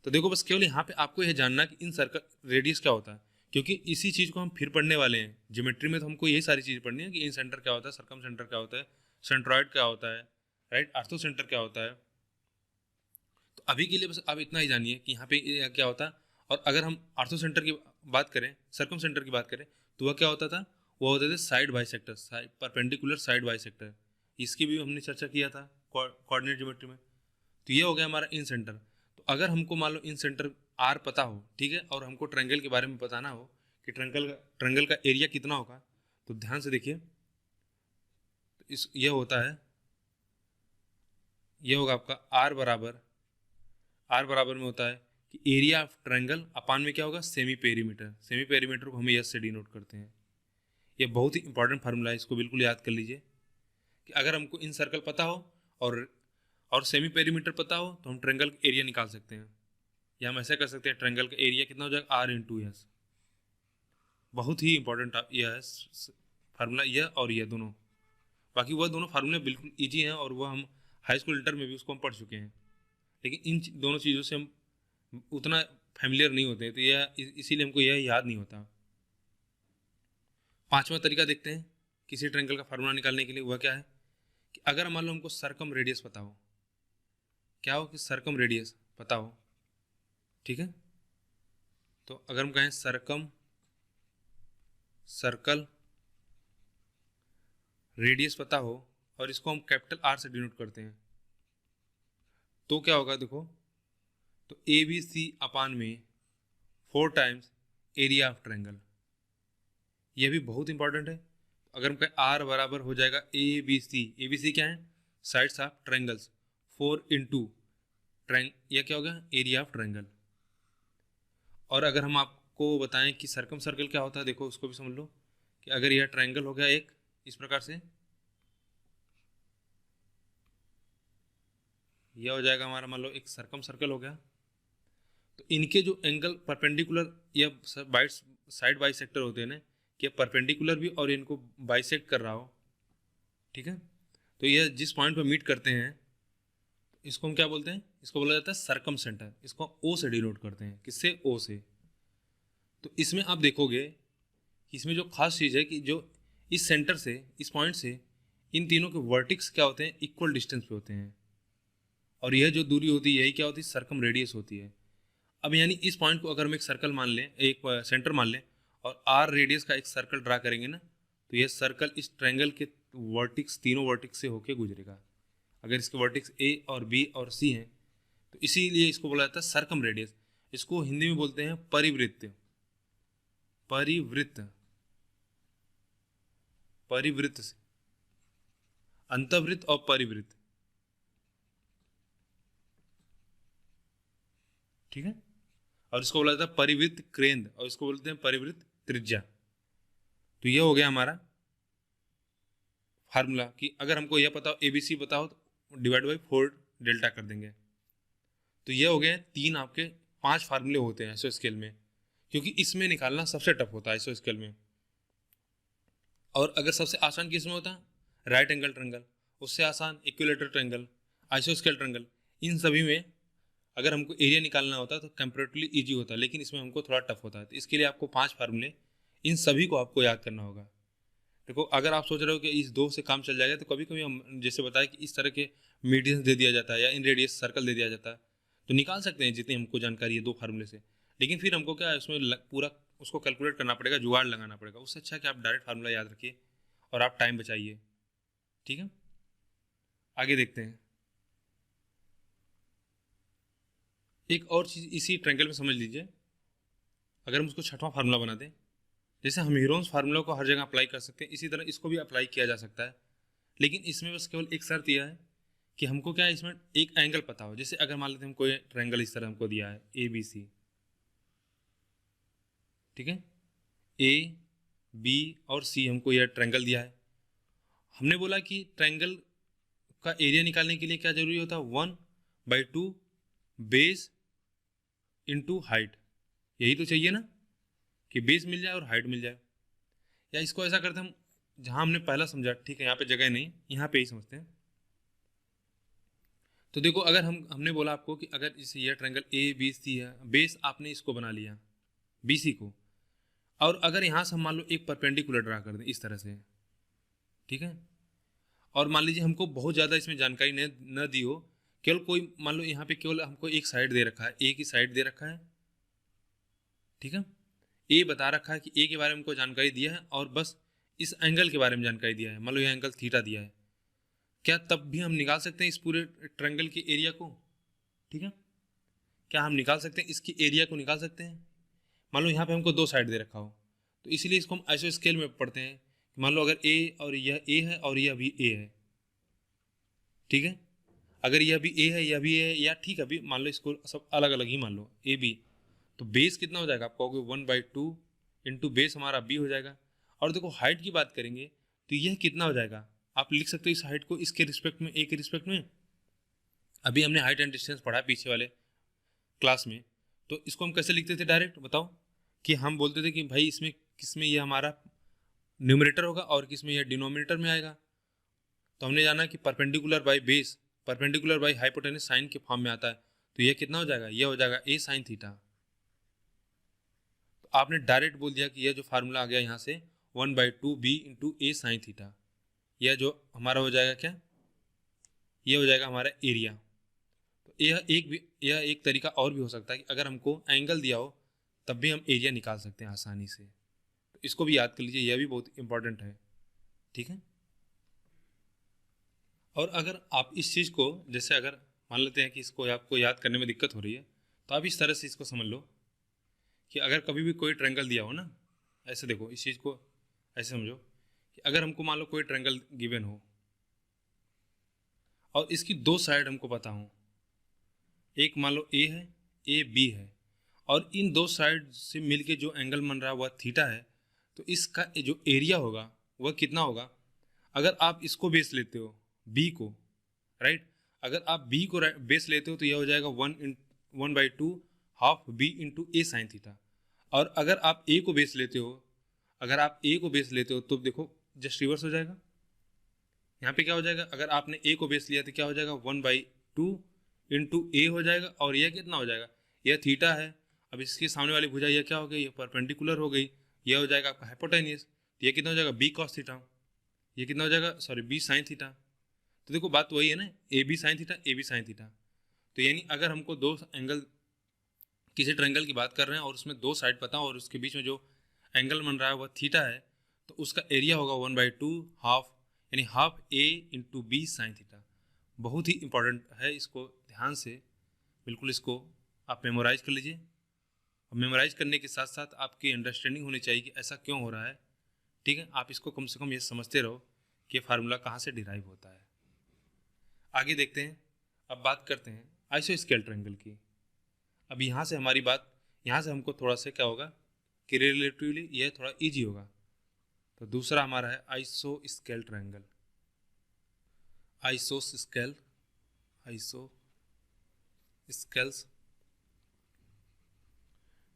तो देखो बस केवल यहाँ पे आपको यह जानना कि इन सर्कल रेडियस क्या होता है, क्योंकि इसी चीज़ को हम फिर पढ़ने वाले हैं ज्योमेट्री में, तो हमको यही सारी चीज़ पढ़नी है कि इन सेंटर क्या होता है, सर्कम सेंटर क्या होता है, सेंट्रॉइड क्या होता है, राइट, आर्थो सेंटर क्या होता है। तो अभी के लिए बस आप इतना ही जानिए कि यहाँ पे क्या होता है। और अगर हम आर्थो सेंटर की बात करें, सर्कम सेंटर की बात करें, तो वह क्या होता था, वो होते थे side bisector, side perpendicular side bisector, इसकी भी हमने चर्चा किया था कोऑर्डिनेट ज्योमेट्री में। तो ये हो गया हमारा इन सेंटर। तो अगर हमको मान लो इन सेंटर आर पता हो, ठीक है, और हमको ट्रायंगल के बारे में बताना हो कि ट्रायंगल का एरिया कितना होगा, तो ध्यान से देखिए, तो ये होता है, ये होगा आपका आर बराबर में होता है कि एरिया ऑफ ट्रायंगल अपान में क्या होगा, सेमी पेरीमीटर, सेमी पेरीमीटर को हम एस से डिनोट करते हैं। ये बहुत ही इंपॉर्टेंट फार्मूला है, इसको बिल्कुल याद कर लीजिए कि अगर हमको इन सर्कल पता हो और सेमी पेरीमीटर पता हो तो हम ट्रायंगल एरिया निकाल सकते हैं। या हम ऐसे कर सकते हैं, ट्रायंगल का एरिया कितना हो जाएगा, आर इंटू एस। बहुत ही इंपॉर्टेंट यह है फार्मूला, यह और यह दोनों। बाकी वह दोनों फार्मूले बिल्कुल ईजी हैं और वह हम हाई स्कूल इंटर में भी उसको हम पढ़ चुके हैं, लेकिन इन दोनों चीज़ों से हम उतना फैमिलियर नहीं होते, तो यह इसीलिए हमको यह याद नहीं होता। पांचवा तरीका देखते हैं किसी ट्रायंगल का फार्मूला निकालने के लिए, वह क्या है कि अगर मान लो हमको सरकम रेडियस पता हो, क्या हो कि सरकम रेडियस पता हो, ठीक है। तो अगर हम कहें सरकम सर्कल रेडियस पता हो और इसको हम कैपिटल आर से डिनोट करते हैं, तो क्या होगा देखो, तो ए बी सी अपान में 4 टाइम्स एरिया ऑफ ट्रायंगल। यह भी बहुत इंपॉर्टेंट है। अगर हम कहें आर बराबर हो जाएगा ए बी सी क्या है, साइड्स ऑफ ट्रायंगल्स, 4 इंटू यह क्या होगा, एरिया ऑफ ट्रायंगल। और अगर हम आपको बताएं कि सरकम सर्कल क्या होता है, देखो उसको भी समझ लो कि अगर यह ट्रायंगल हो गया एक इस प्रकार से, यह हो जाएगा हमारा मान लो एक सरकम सर्कल हो गया, तो इनके जो एंगल परपेंडिकुलर या साइड बाइसेक्टर होते हैं ना, कि परपेंडिकुलर भी और इनको बाइसेक्ट कर रहा हो, ठीक है। तो यह जिस पॉइंट पर मीट करते हैं इसको हम क्या बोलते हैं, इसको बोला जाता है सरकम सेंटर। इसको ओ से डिनोट करते हैं, किससे, ओ से। तो इसमें आप देखोगे कि इसमें जो खास चीज़ है कि जो इस सेंटर से, इस पॉइंट से इन तीनों के वर्टिक्स क्या होते हैं, इक्वल डिस्टेंस पे होते हैं, और यह जो दूरी होती है यही क्या होती है, सरकम रेडियस होती है। अब यानी इस पॉइंट को अगर हम एक सर्कल मान लें, एक सेंटर मान लें, और आर रेडियस का एक सर्कल ड्रा करेंगे ना, तो यह सर्कल इस ट्रायंगल के वर्टिक्स, तीनों वर्टिक्स से होके गुजरेगा। अगर इसके वर्टिक्स ए और बी और सी हैं, तो इसीलिए इसको बोला जाता है सरकम रेडियस। इसको हिंदी में बोलते हैं परिवृत्त। परिवृत्त, परिवृत्त से अंतर्वृत्त और परिवृत्त, ठीक है। और इसको बोला जाता है परिवृत्त केंद्र, और इसको बोलते हैं परिवृत्त त्रिज्या। तो यह हो गया हमारा फार्मूला कि अगर हमको यह पता हो, एबीसी पता हो, तो डिवाइड बाई 4 डेल्टा कर देंगे। तो यह हो गए 3 आपके 5 फार्मूले होते हैं आइसो स्केल में, क्योंकि इसमें निकालना सबसे टफ होता है आइसो स्केल में। और अगर सबसे आसान किस में होता है, राइट एंगल ट्रायंगल, उससे आसान इक्विलेटरल ट्रायंगल, आइसो स्केल ट्रायंगल। इन सभी में अगर हमको एरिया निकालना होता है तो कंपैरेटिवली इजी होता है, लेकिन इसमें हमको थोड़ा टफ होता है। तो इसके लिए आपको 5 फार्मूले, इन सभी को आपको याद करना होगा। देखो अगर आप सोच रहे हो कि इस 2 से काम चल जाएगा, तो कभी कभी हम जैसे बताया कि इस तरह के मीडियंस दे दिया जाता है या इन रेडियस सर्कल दे दिया जाता है, तो निकाल सकते हैं जितनी हमको जानकारी है 2 फार्मूले से। लेकिन फिर हमको क्या है, उसमें पूरा उसको कैलकुलेट करना पड़ेगा, जुगाड़ लगाना पड़ेगा। उससे अच्छा कि आप डायरेक्ट फार्मूला याद रखिए और आप टाइम बचाइए, ठीक है। आगे देखते हैं। एक और चीज़ इसी ट्रायंगल में समझ लीजिए, अगर हम उसको छठवां फार्मूला बना दें, जैसे हम हीरोन्स फार्मूला को हर जगह अप्लाई कर सकते हैं, इसी तरह इसको भी अप्लाई किया जा सकता है। लेकिन इसमें बस केवल एक शर्त यह है कि हमको क्या है, इसमें एक एंगल पता हो। जैसे अगर मान लेते हैं हम कोई ट्रायंगल इस तरह हमको दिया है ए बी सी, ठीक है, ए बी और सी हमको यह ट्रायंगल दिया है। हमने बोला कि ट्रायंगल का एरिया निकालने के लिए क्या जरूरी होता है, 1/2 बेस इंटू हाइट। यही तो चाहिए ना, कि बेस मिल जाए और हाइट मिल जाए। या इसको ऐसा करते हैं हम, जहां हमने पहला समझा, ठीक है, यहाँ पे जगह नहीं, यहाँ पे ही समझते हैं। तो देखो अगर हमने बोला आपको कि अगर इस ये ट्रायंगल ए बी सी है, बेस आपने इसको बना लिया बी सी को, और अगर यहाँ से हम मान लो एक परपेंडिकुलर ड्रा कर दें इस तरह से, ठीक है, और मान लीजिए हमको बहुत ज़्यादा इसमें जानकारी न दी हो, केवल कोई मान लो यहाँ पे केवल हमको एक साइड दे रखा है, ए की साइड दे रखा है, ठीक है, ए बता रखा है कि ए के बारे में हमको जानकारी दिया है, और बस इस एंगल के बारे में जानकारी दिया है, मान लो यह एंगल थीटा दिया है, क्या तब भी हम निकाल सकते हैं इस पूरे ट्रायंगल के एरिया को, ठीक है। क्या हम निकाल सकते हैं इसकी एरिया को, निकाल सकते हैं। मान लो यहाँ पे हमको 2 साइड दे रखा हो, तो इसीलिए इसको हम आइसो स्केल में पढ़ते हैं। मान लो अगर ए और यह ए है और यह भी ए है, ठीक है, अगर यह भी ए है, यह भी ए है, या ठीक है, अभी मान लो इसको सब अलग अलग ही मान लो ए बी, तो बेस कितना हो जाएगा, आप कहोगे 1/2 इंटू बेस हमारा बी हो जाएगा। और देखो हाइट की बात करेंगे तो यह कितना हो जाएगा, आप लिख सकते हो इस हाइट को इसके रिस्पेक्ट में, ए के रिस्पेक्ट में। अभी हमने हाइट एंड डिस्टेंस पढ़ा पीछे वाले क्लास में, तो इसको हम कैसे लिखते थे डायरेक्ट बताओ, कि हम बोलते थे कि भाई इसमें किसमें ये हमारा न्यूमरेटर होगा और किसमें ये डिनोमिनेटर में आएगा। तो हमने जाना कि perpendicular by base, perpendicular by hypotenuse sine के फॉर्म में आता है। तो ये कितना हो जाएगा, ये हो जाएगा ए साइन थीटा। तो आपने डायरेक्ट बोल दिया कि यह जो फार्मूला आ गया यहाँ से 1/2 बी इंटू ए साइन थीटा, यह जो हमारा हो जाएगा क्या, ये हो जाएगा हमारा एरिया। तो यह एक तरीका और भी हो सकता है कि अगर हमको एंगल दिया हो तब भी हम एरिया निकाल सकते हैं आसानी से। तो इसको भी याद कर लीजिए, यह भी बहुत इंपॉर्टेंट है, ठीक है। और अगर आप इस चीज़ को, जैसे अगर मान लेते हैं कि इसको आपको याद करने में दिक्कत हो रही है, तो आप इस तरह से इसको समझ लो कि अगर कभी भी कोई ट्रायंगल दिया हो ना, ऐसे देखो इस चीज़ को ऐसे समझो कि अगर हमको मान लो कोई ट्रायंगल गिवन हो और इसकी दो साइड हमको पता हो, एक मान लो ए है, ए बी है, और इन दो साइड से मिलके जो एंगल बन रहा है वह थीटा है, तो इसका जो एरिया होगा वह कितना होगा। अगर आप इसको बेस लेते हो बी को, राइट, अगर आप बी को बेस लेते हो तो यह हो जाएगा 1/2 हाफ बी इंटू ए साइन थीटा। और अगर आप ए को बेस लेते हो, अगर आप ए को बेस लेते हो तो देखो जस्ट रिवर्स हो जाएगा। यहाँ पे क्या हो जाएगा, अगर आपने ए को बेस लिया तो क्या हो जाएगा 1/2 इंटू ए हो जाएगा, और यह कितना हो जाएगा, यह थीटा है। अब इसके सामने वाली भुजा यह क्या हो गई, ये परपेंडिकुलर हो गई, यह हो जाएगा आपका हाइपोटेन्यूस। तो यह कितना हो जाएगा बी कॉस थीटा, ये कितना हो जाएगा, सॉरी बी साइन थीटा। तो देखो बात वही है ना, A B sine theta, A B sine theta. तो यानी अगर हमको दो एंगल, किसी ट्रायंगल की बात कर रहे हैं और उसमें दो साइड पता हो और उसके बीच में जो एंगल बन रहा है वह थीटा है, तो उसका एरिया होगा 1/2 हाफ, यानी हाफ ए इंटू बी साइन थीटा। बहुत ही इंपॉर्टेंट है, इसको ध्यान से बिल्कुल इसको आप मेमोराइज कर लीजिए। और मेमोराइज करने के साथ साथ आपकी अंडरस्टैंडिंग होनी चाहिए कि ऐसा क्यों हो रहा है, ठीक है। आप इसको कम से कम ये समझते रहो कि फार्मूला कहाँ से डिराइव होता है। आगे देखते हैं, अब बात करते हैं आइसोस्केल ट्रायंगल की। अब यहाँ से हमारी बात, यहाँ से हमको थोड़ा सा क्या होगा कि रिलेटिवली यह थोड़ा इजी होगा। तो दूसरा हमारा है आइसोस्केल ट्रायंगल, आइसोस्केल, आइसोस्केल्स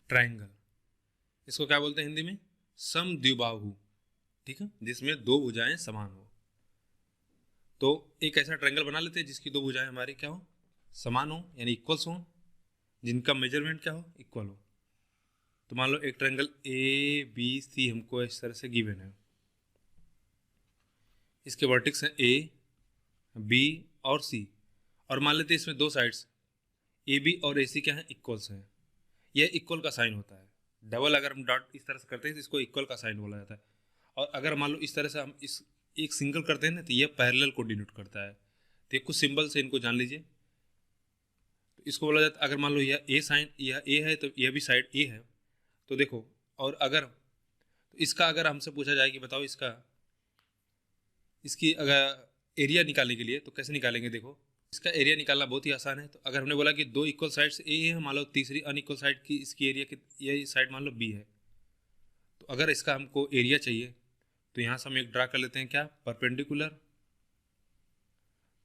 ट्रायंगल। इसको क्या बोलते हैं हिंदी में, समद्विबाहु, ठीक है, जिसमें दो भुजाएं समान हो। तो एक ऐसा ट्रायंगल बना लेते हैं जिसकी दो भुजाएं हमारी क्या हो, समान हो, यानी इक्वल्स हो, जिनका मेजरमेंट क्या हो, इक्वल हो। तो मान लो एक ट्रायंगल ए बी सी हमको इस तरह से गिवन है, इसके वर्टेक्स हैं ए बी और सी, और मान लेते हैं इसमें दो साइड्स ए बी और ए सी क्या है, इक्वल्स हैं। यह इक्वल का साइन होता है। डबल अगर हम डॉट इस तरह से करते हैं तो इसको इक्वल का साइन बोला जाता है। और अगर मान लो इस तरह से हम इस एक सिंगल करते हैं ना, तो यह पैरेलल को डिनोट करता है। तो कुछ सिंबल से इनको जान लीजिए। तो इसको बोला जाता है, अगर मान लो यह ए साइन, यह ए है तो यह भी साइड ए है। तो देखो, और अगर तो इसका अगर हमसे पूछा जाए कि बताओ इसकी अगर एरिया निकालने के लिए तो कैसे निकालेंगे, देखो इसका एरिया निकालना बहुत ही आसान है। तो अगर हमने बोला कि दो इक्वल साइड्स ए है, मान लो तीसरी अनइक्वल साइड की इसकी एरिया की, ये साइड मान लो बी है, तो अगर इसका हमको एरिया चाहिए तो यहाँ से हम एक ड्रा कर लेते हैं क्या, परपेंडिकुलर।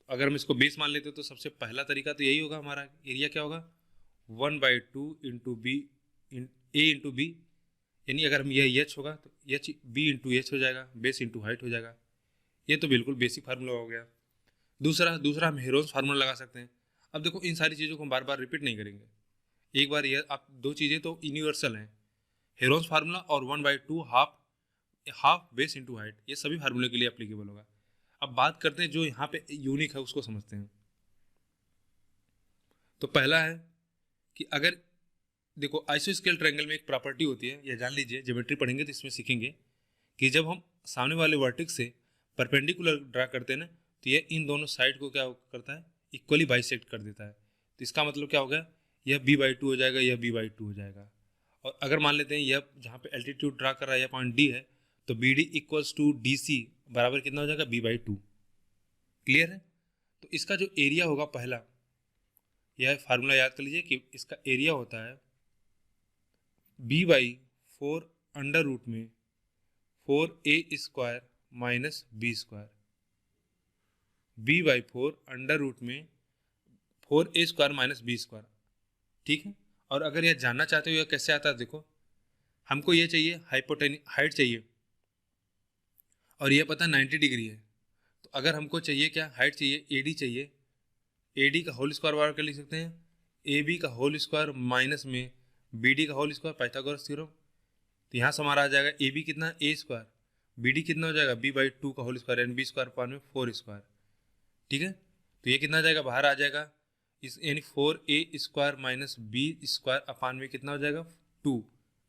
अगर हम इसको बेस मान लेते हैं तो सबसे पहला तरीका तो यही होगा, हमारा एरिया क्या होगा 1/2 इंटू बी ए इंटू बी, यानी अगर हम यह एच होगा तो एच बी इंटू एच हो जाएगा, बेस इंटू हाइट हो जाएगा। ये तो बिल्कुल बेसिक फार्मूला हो गया। दूसरा हम हेरोन्स फार्मूला लगा सकते हैं। अब देखो इन सारी चीज़ों को हम बार बार रिपीट नहीं करेंगे, एक बार ये आप दो चीज़ें तो यूनिवर्सल हैं, हेरोन्स फार्मूला और 1/2 हाफ बेस इंटू हाइट, ये सभी फार्मूले के लिए एप्लीकेबल होगा। अब बात करते हैं जो यहाँ पे यूनिक है उसको समझते हैं। तो पहला है कि अगर देखो आइसोस्केल ट्रायंगल में एक प्रॉपर्टी होती है, ये जान लीजिए, ज्योमेट्री पढ़ेंगे तो इसमें सीखेंगे कि जब हम सामने वाले वर्टेक्स से परपेंडिकुलर ड्रा करते हैं ना, तो ये इन दोनों साइड को क्या करता है, इक्वली बाइसेक्ट कर देता है। तो इसका मतलब क्या हो गया, यह b/2 हो जाएगा, यह b/2 हो जाएगा। और अगर मान लेते हैं यह जहाँ पे एल्टीट्यूड ड्रा कर रहा है यह पॉइंट डी है, तो B D equals to D C बराबर कितना हो जाएगा, b/2। क्लियर है। तो इसका जो एरिया होगा पहला, यह फार्मूला याद कर लीजिए कि इसका एरिया होता है b/4 अंडर रूट में 4a² minus b², b/4 under root में 4a² माइनस b², ठीक है। और अगर यह जानना चाहते हो यह कैसे आता है, देखो हमको ये चाहिए हाइट चाहिए और यह पता 90 डिग्री है। तो अगर हमको चाहिए क्या, हाइट चाहिए, एडी चाहिए, एडी का होल स्क्वायर बार कर लिख सकते हैं, ए बी का होल स्क्वायर माइनस में बी डी का होल स्क्वायर, पाइथागोरस थ्योरम। तो यहाँ से हमारा आ जाएगा ए बी कितना, ए स्क्वायर, बी डी कितना हो जाएगा, बी बाई 2 का होल स्क्वायर यानी बी स्क्वायर अपान में 4 स्क्वायर। ठीक है, तो ये कितना आ जाएगा, बाहर आ जाएगा इस यानी 4a square minus B square upon में कितना हो जाएगा 2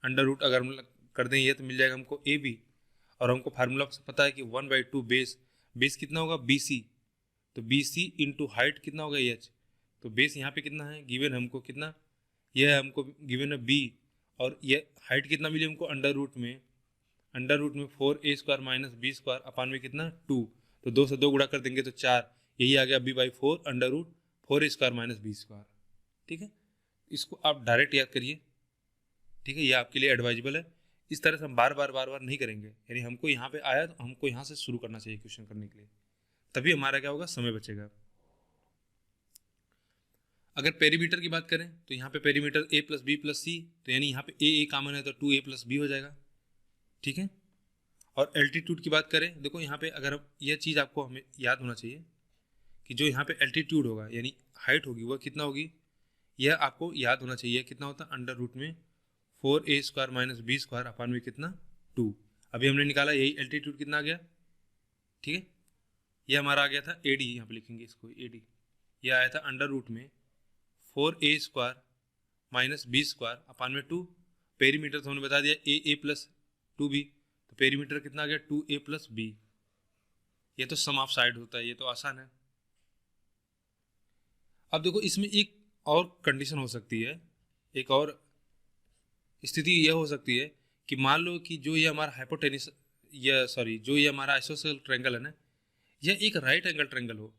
अंडर रूट। अगर हम कर दें ये तो मिल जाएगा हमको ए बी, और हमको फार्मूला पता है कि 1/2 बेस कितना होगा बी सी, तो बी सी इंटू हाइट कितना होगा एच। तो बेस यहाँ पे कितना है गिवन हमको, कितना यह हमको गिवन है बी, और ये हाइट कितना मिली हमको अंडर रूट में 4a square minus B square upon में कितना 2। तो 2 से 2 गुणा कर देंगे तो 4, यही आ गया B by 4 under root 4a square minus B square. ठीक है, इसको आप डायरेक्ट याद करिए। ठीक है, ये आपके लिए एडवाइजेबल है। इस तरह से हम बार बार नहीं करेंगे, यानी हमको यहाँ पे आया तो हमको यहाँ से शुरू करना चाहिए क्वेश्चन करने के लिए, तभी हमारा क्या होगा, समय बचेगा। अगर पेरीमीटर की बात करें तो यहाँ पे perimeter a plus b plus c, तो यानी यहाँ पे a कॉमन है तो 2a प्लस बी हो जाएगा। ठीक है, और एल्टीट्यूड की बात करें, देखो यहाँ पे अगर यह चीज़ आपको हमें याद होना चाहिए कि जो यहाँ पे एल्टीट्यूड होगा यानी हाइट होगी वह कितना होगी, यह आपको याद होना चाहिए कितना होता है अंडर रूट में 4a square minus B square upon में कितना 2। अभी हमने निकाला यही एल्टीट्यूड कितना आ गया। ठीक है, यह हमारा आ गया था एडी, यहाँ पे लिखेंगे इसको एडी, यह आया था अंडर रूट में 4a square minus B square upon में 2। पेरीमीटर तो हमने बता दिया ए प्लस 2b, तो पेरीमीटर कितना आ गया 2a प्लस बी। ये तो सम ऑफ साइड होता है, ये तो आसान है। अब देखो इसमें एक और कंडीशन हो सकती है, एक और स्थिति यह हो सकती है कि मान लो कि जो ये हमारा हाइपोटेनिस जो ये हमारा आइसोसेल ट्रायंगल है ना, यह एक राइट एंगल ट्रायंगल हो।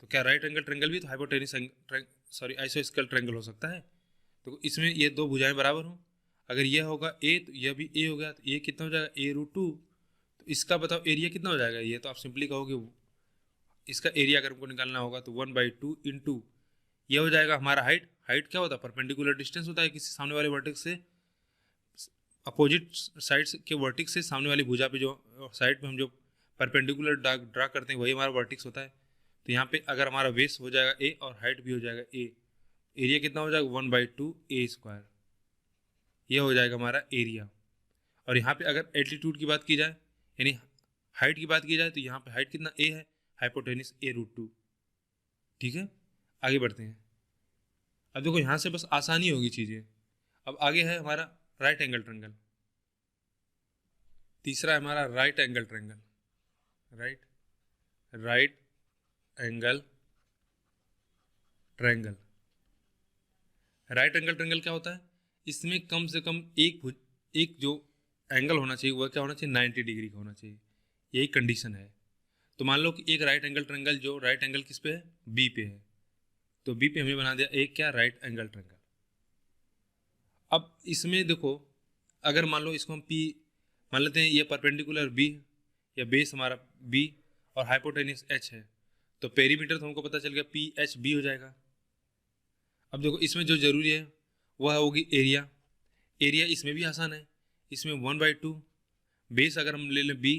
तो क्या राइट एंगल ट्रायंगल भी तो हाइपोटेनिस आइसोस्केल ट्रायंगल हो सकता है। तो इसमें ये दो भुजाएं बराबर हों, अगर यह होगा a तो यह भी a हो गया, तो ये कितना हो जाएगा a√2। तो इसका बताओ एरिया कितना हो जाएगा, ये तो आप सिंपली कहोगे इसका एरिया अगर हमको निकालना होगा तो 1/2 इंटू यह हो जाएगा हमारा हाइट। हाइट क्या होता है, परपेंडिकुलर डिस्टेंस होता है किसी सामने वाले वर्टेक्स से, अपोजिट साइड के वर्टेक्स से सामने वाली भुजा पे जो साइड पे हम जो परपेंडिकुलर ड्रा करते हैं वही हमारा वर्टेक्स होता है। तो यहाँ पे अगर हमारा बेस हो जाएगा a और हाइट भी हो जाएगा a, एरिया कितना हो जाएगा 1/2 a स्क्वायर, ये हो जाएगा हमारा एरिया। और यहाँ पे अगर एल्टीट्यूड की बात की जाए यानी हाइट की बात की जाए तो यहाँ पे हाइट कितना a है, हाइपोटेनिस a√2। ठीक है, आगे बढ़ते हैं। अब देखो यहाँ से बस आसानी होगी चीज़ें। अब आगे है हमारा राइट एंगल ट्रायंगल, तीसरा है हमारा right angle triangle, right angle triangle. Right angle triangle क्या होता है, इसमें कम से कम एक जो एंगल होना चाहिए वह क्या होना चाहिए 90 डिग्री का होना चाहिए, यही कंडीशन है। तो मान लो कि एक राइट एंगल ट्रायंगल, जो राइट एंगल किस पे है, बी पे है, तो बी पे हमने बना दिया एक क्या राइट एंगल ट्रायंगल। अब इसमें देखो अगर मान लो इसको हम पी मान लेते हैं, ये परपेंडिकुलर बी या बेस हमारा बी और हाइपोटेनिस एच है, तो पेरीमीटर तो हमको पता चल गया पी एच बी हो जाएगा। अब देखो इसमें जो जरूरी है वह होगी एरिया। एरिया इसमें भी आसान है, इसमें 1/2 बेस अगर हम ले लें बी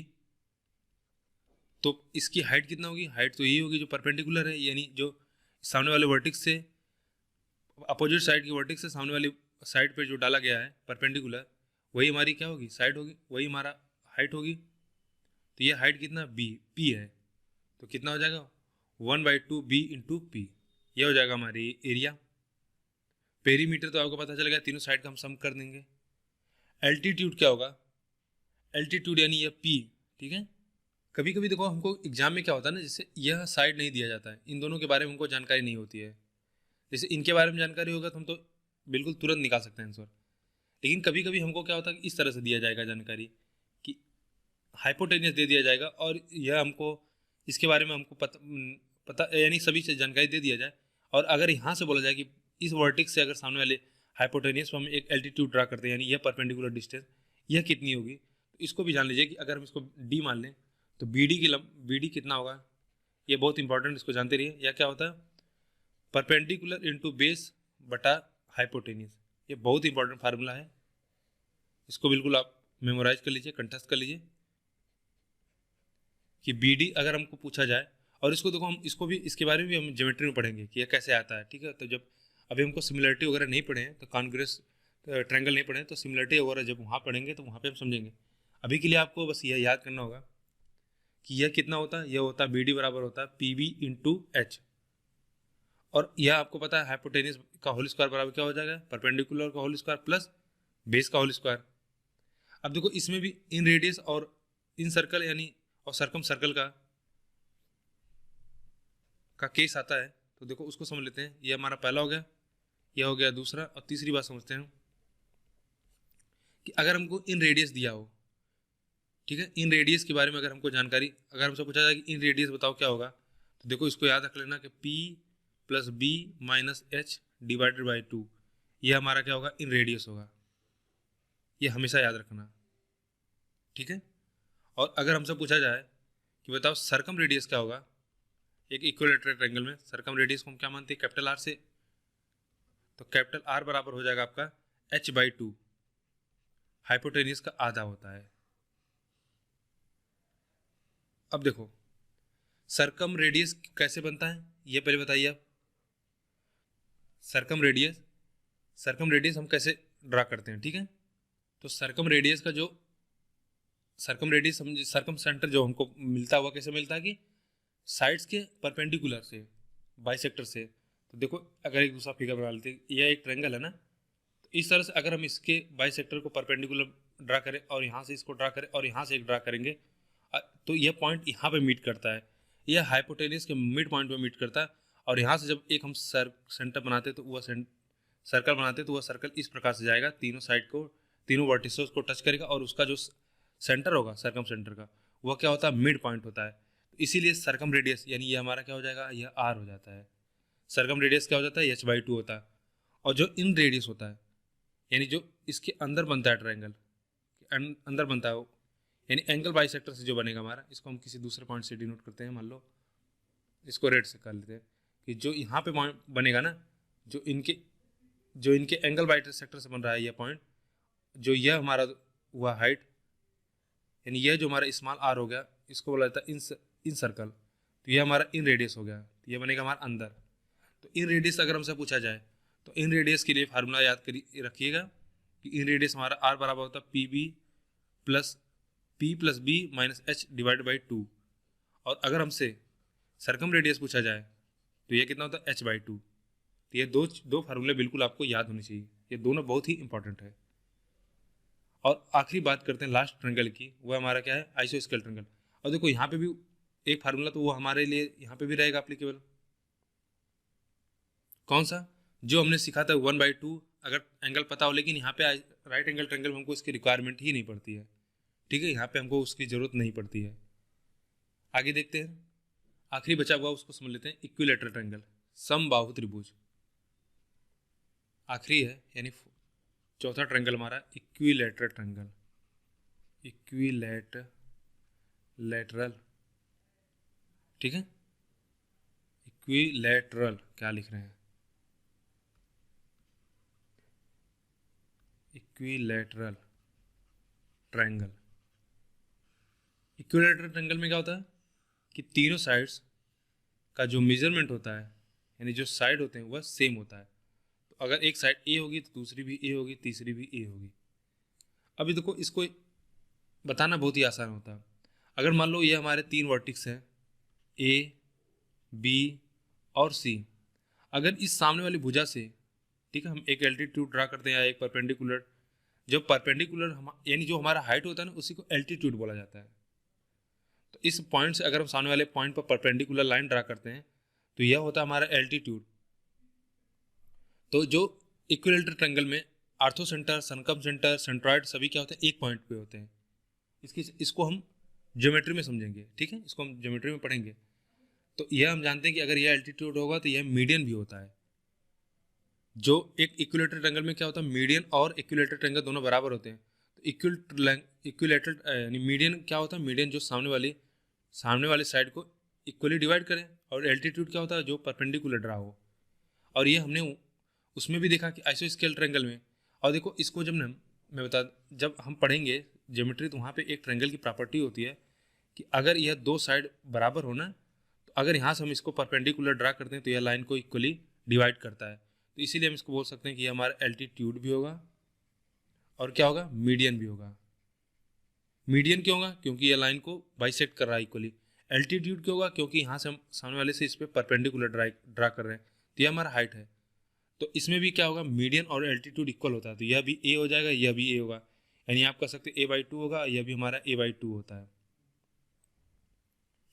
तो इसकी हाइट कितना होगी, हाइट तो यही होगी जो परपेंडिकुलर है, यानी जो सामने वाले वर्टेक्स से अपोजिट साइड की वर्टेक्स से सामने वाली साइड पे जो डाला गया है परपेंडिकुलर, वही हमारी क्या होगी साइड होगी, वही हमारा हाइट होगी। तो ये हाइट कितना बी पी है, तो कितना हो जाएगा 1/2 बी इंटू पी, यह हो जाएगा हमारी एरिया। पेरीमीटर तो आपको पता चलेगा, तीनों साइड का हम सम कर देंगे। एल्टीट्यूड क्या होगा, एल्टीट्यूड यानी यह पी। ठीक है, कभी कभी देखो हमको एग्जाम में क्या होता है ना, जैसे यह साइड नहीं दिया जाता है, इन दोनों के बारे में हमको जानकारी नहीं होती है। जैसे इनके बारे में जानकारी होगा तो हम तो बिल्कुल तुरंत निकाल सकते हैं आंसर, लेकिन कभी कभी हमको क्या होता है कि इस तरह से दिया जाएगा जानकारी कि हाइपोटेनियस दे दिया जाएगा और यह हमको इसके बारे में हमको पता यानी सभी से जानकारी दे दिया जाए, और अगर यहाँ से बोला जाए कि इस वर्टेक्स से अगर सामने वाले हाइपोटेनियस पर हम एक एल्टीट्यूड ड्रा करते हैं यानी यह परपेंडिकुलर डिस्टेंस यह कितनी होगी, तो इसको भी जान लीजिए कि अगर हम इसको डी मान लें तो बी डी कितना होगा, ये बहुत इंपॉर्टेंट, इसको जानते रहिए। यह क्या होता है परपेंडिकुलर इंटू बेस बटा हाइपोटेनियस, ये बहुत इंपॉर्टेंट फार्मूला है, इसको बिल्कुल आप मेमोराइज कर लीजिए, कंठस्थ कर लीजिए कि बी डी अगर हमको पूछा जाए, और इसको देखो हम इसको भी, इसके बारे में भी हम ज्योमेट्री में पढ़ेंगे कि ये कैसे आता है, ठीक है। तो जब अभी हमको सिमिलरिटी वगैरह नहीं पढ़े हैं, तो कॉन्ग्रेस ट्रायंगल नहीं पढ़े हैं, तो सिमिलरिटी वगैरह जब वहाँ पढ़ेंगे तो वहाँ पे हम समझेंगे। अभी के लिए आपको बस यह याद करना होगा कि यह कितना होता है, यह होता है बी डी बराबर होता है पी बी इंटू एच, और यह आपको पता है हाइपोटेनियस का होल स्क्वायर बराबर क्या हो जाएगा, परपेंडिकुलर का होल स्क्वायर प्लस बेस का होल स्क्वायर। अब देखो इसमें भी इन रेडियस और इन सर्कल यानी और सरकम सर्कल का केस आता है, तो देखो उसको समझ लेते हैं। ये हमारा पहला हो गया, यह हो गया दूसरा, और तीसरी बात समझते हैं कि अगर हमको इन रेडियस दिया हो, ठीक है, इन रेडियस के बारे में अगर हमको जानकारी, अगर हमसे पूछा जाए कि इन रेडियस बताओ क्या होगा, तो देखो इसको याद रख लेना कि P plus B minus H divided by 2, ये हमारा क्या होगा, इन रेडियस होगा। ये हमेशा याद रखना, ठीक है। और अगर हमसे पूछा जाए कि बताओ सरकम रेडियस क्या होगा, एक इक्विलैटरल ट्रायंगल में सरकम रेडियस को हम क्या मानते हैं, कैपिटल आर से, तो कैपिटल आर बराबर हो जाएगा आपका एच बाई 2, हाइपोटेनियस का आधा होता है। अब देखो सरकम रेडियस कैसे बनता है, ये पहले बताइए आप। सरकम रेडियस हम कैसे ड्रा करते हैं, ठीक है। तो सरकम रेडियस का जो सरकम रेडियस समझिए, सरकम सेंटर जो हमको मिलता हुआ कैसे मिलता है कि साइड्स के परपेंडिकुलर से, बाइसेक्टर से। तो देखो अगर एक दूसरा फिगर बना लेते हैं, यह एक ट्रायंगल है ना, तो इस तरह से अगर हम इसके बाइसेक्टर को परपेंडिकुलर ड्रा करें और यहाँ से इसको ड्रा करें और यहाँ से एक ड्रा करेंगे, तो यह पॉइंट यहाँ पे मीट करता है, यह हाइपोटेनियस के मिड पॉइंट पे मीट करता है। और यहाँ से जब एक हम सेंटर बनाते तो वह सर्कल बनाते तो वह सर्कल इस प्रकार से जाएगा, तीनों साइड को, तीनों वर्टिसेस को टच करेगा, और उसका जो सेंटर होगा सरकम सेंटर का, वह क्या होता है, मिड पॉइंट होता है। तो इसीलिए सरकम रेडियस यानी ये हमारा क्या हो जाएगा, यह आर हो जाता है। सरकम रेडियस क्या हो जाता है, एच बाई 2 होता है। और जो इन रेडियस होता है यानी जो इसके अंदर बनता है, ट्रायंगल अंदर बनता है वो, यानी एंगल बाइसेक्टर से जो बनेगा हमारा, इसको हम किसी दूसरे पॉइंट से डिनोट करते हैं, मान लो इसको रेड से कर लेते हैं कि जो यहाँ पे पॉइंट बनेगा ना, जो इनके एंगल बाइसेक्टर से बन रहा है यह पॉइंट, जो यह हमारा हुआ हाइट, यानी यह जो हमारा स्मॉल आर हो गया, इसको बोला जाता है इन सर्कल, तो यह हमारा इन रेडियस हो गया, तो यह बनेगा हमारा अंदर। तो इन रेडियस अगर हमसे पूछा जाए तो इन रेडियस के लिए फार्मूला याद करिए, रखिएगा कि इन रेडियस हमारा आर बराबर होता है P plus B minus H divide by 2। और अगर हमसे सरकम रेडियस पूछा जाए तो ये कितना होता है, एच बाई 2। तो ये दो फार्मूले बिल्कुल आपको याद होने चाहिए, ये दोनों बहुत ही इंपॉर्टेंट है। और आखिरी बात करते हैं लास्ट ट्रायंगल की, वो हमारा क्या है, आइसोस्केल ट्रायंगल। और देखो यहाँ पे भी एक फार्मूला, तो वो हमारे लिए यहाँ पे भी रहेगा एप्लीकेबल। कौन सा, जो हमने सीखा था 1/2, अगर एंगल पता हो, लेकिन यहाँ पे राइट एंगल ट्रायंगल में हमको इसकी रिक्वायरमेंट ही नहीं पड़ती है, ठीक है, यहाँ पे हमको उसकी जरूरत नहीं पड़ती है। आगे देखते हैं, आखिरी बचा हुआ उसको समझ लेते हैं, इक्विलैटरल ट्रायंगल, समबाहु त्रिभुज आखिरी है, यानी चौथा ट्रायंगल हमारा इक्विलैटरल ट्रायंगल, इक्विलैटरल, ठीक है, इक्विलैटरल क्या लिख रहे हैं, इक्विलैटरल ट्रायंगल। इक्विलैटरल ट्रायंगल में क्या होता है कि तीनों साइड्स का जो मेजरमेंट होता है, यानी जो साइड होते हैं वह सेम होता है। तो अगर एक साइड ए होगी तो दूसरी भी ए होगी, तीसरी भी ए होगी। अभी देखो इसको बताना बहुत ही आसान होता है। अगर मान लो ये हमारे 3 वर्टिक्स हैं, ए, बी और सी। अगर इस सामने वाली भुजा से, ठीक है, हम एक एल्टीट्यूड ड्रा करते हैं या एक परपेंडिकुलर, जब परपेंडिकुलर यानी जो हमारा हाइट होता है ना, उसी को एल्टीट्यूड बोला जाता है। तो इस पॉइंट से अगर हम सामने वाले पॉइंट पर परपेंडिकुलर लाइन ड्रा करते हैं तो यह होता है हमारा एल्टीट्यूड। तो जो इक्विलैटरल ट्रायंगल में आर्थो सेंटर, सरकम सेंटर, सेंट्रॉइड सभी क्या होते हैं, एक पॉइंट पे होते हैं। इसको हम ज्योमेट्री में समझेंगे, ठीक है, इसको हम ज्योमेट्री में पढ़ेंगे। तो यह हम जानते हैं कि अगर यह एल्टीट्यूड होगा तो यह मीडियन भी होता है। जो एक इक्विलैटरल ट्रायंगल में क्या होता है, मीडियन और इक्विलैटरल ट्रायंगल दोनों बराबर होते हैं। तो इक्विलैटरल यानी मीडियन क्या होता है, मीडियन जो सामने वाले साइड को इक्वली डिवाइड करें, और एल्टीट्यूड क्या होता है, जो परपेंडिकुलर ड्रा हो। और ये हमने उसमें भी देखा कि आइसोस्केल ट्रायंगल में और देखो इसको जब मैं बता जब हम पढ़ेंगे ज्योमेट्री तो वहाँ पे एक ट्रायंगल की प्रॉपर्टी होती है कि अगर यह दो साइड बराबर हो ना, तो अगर यहाँ से हम इसको परपेंडिकुलर ड्रा करते हैं तो यह लाइन को इक्वली डिवाइड करता है। तो इसीलिए हम इसको बोल सकते हैं कि यह हमारा एल्टीट्यूड भी होगा और क्या होगा, मीडियन भी होगा। मीडियन क्यों होगा, क्योंकि यह लाइन को बाइसेक्ट कर रहा है इक्वली। एल्टीट्यूड क्यों होगा, क्योंकि यहाँ से हम सामने वाले से इस पर परपेंडिकुलर ड्रा कर रहे हैं, तो यह हमारा हाइट है। तो इसमें भी क्या होगा, मीडियन और एल्टीट्यूड इक्वल होता है, तो यह भी ए हो जाएगा, यह भी ए होगा, यानी आप कह सकते हैं a/2 होगा, यह भी हमारा a/2 होता है।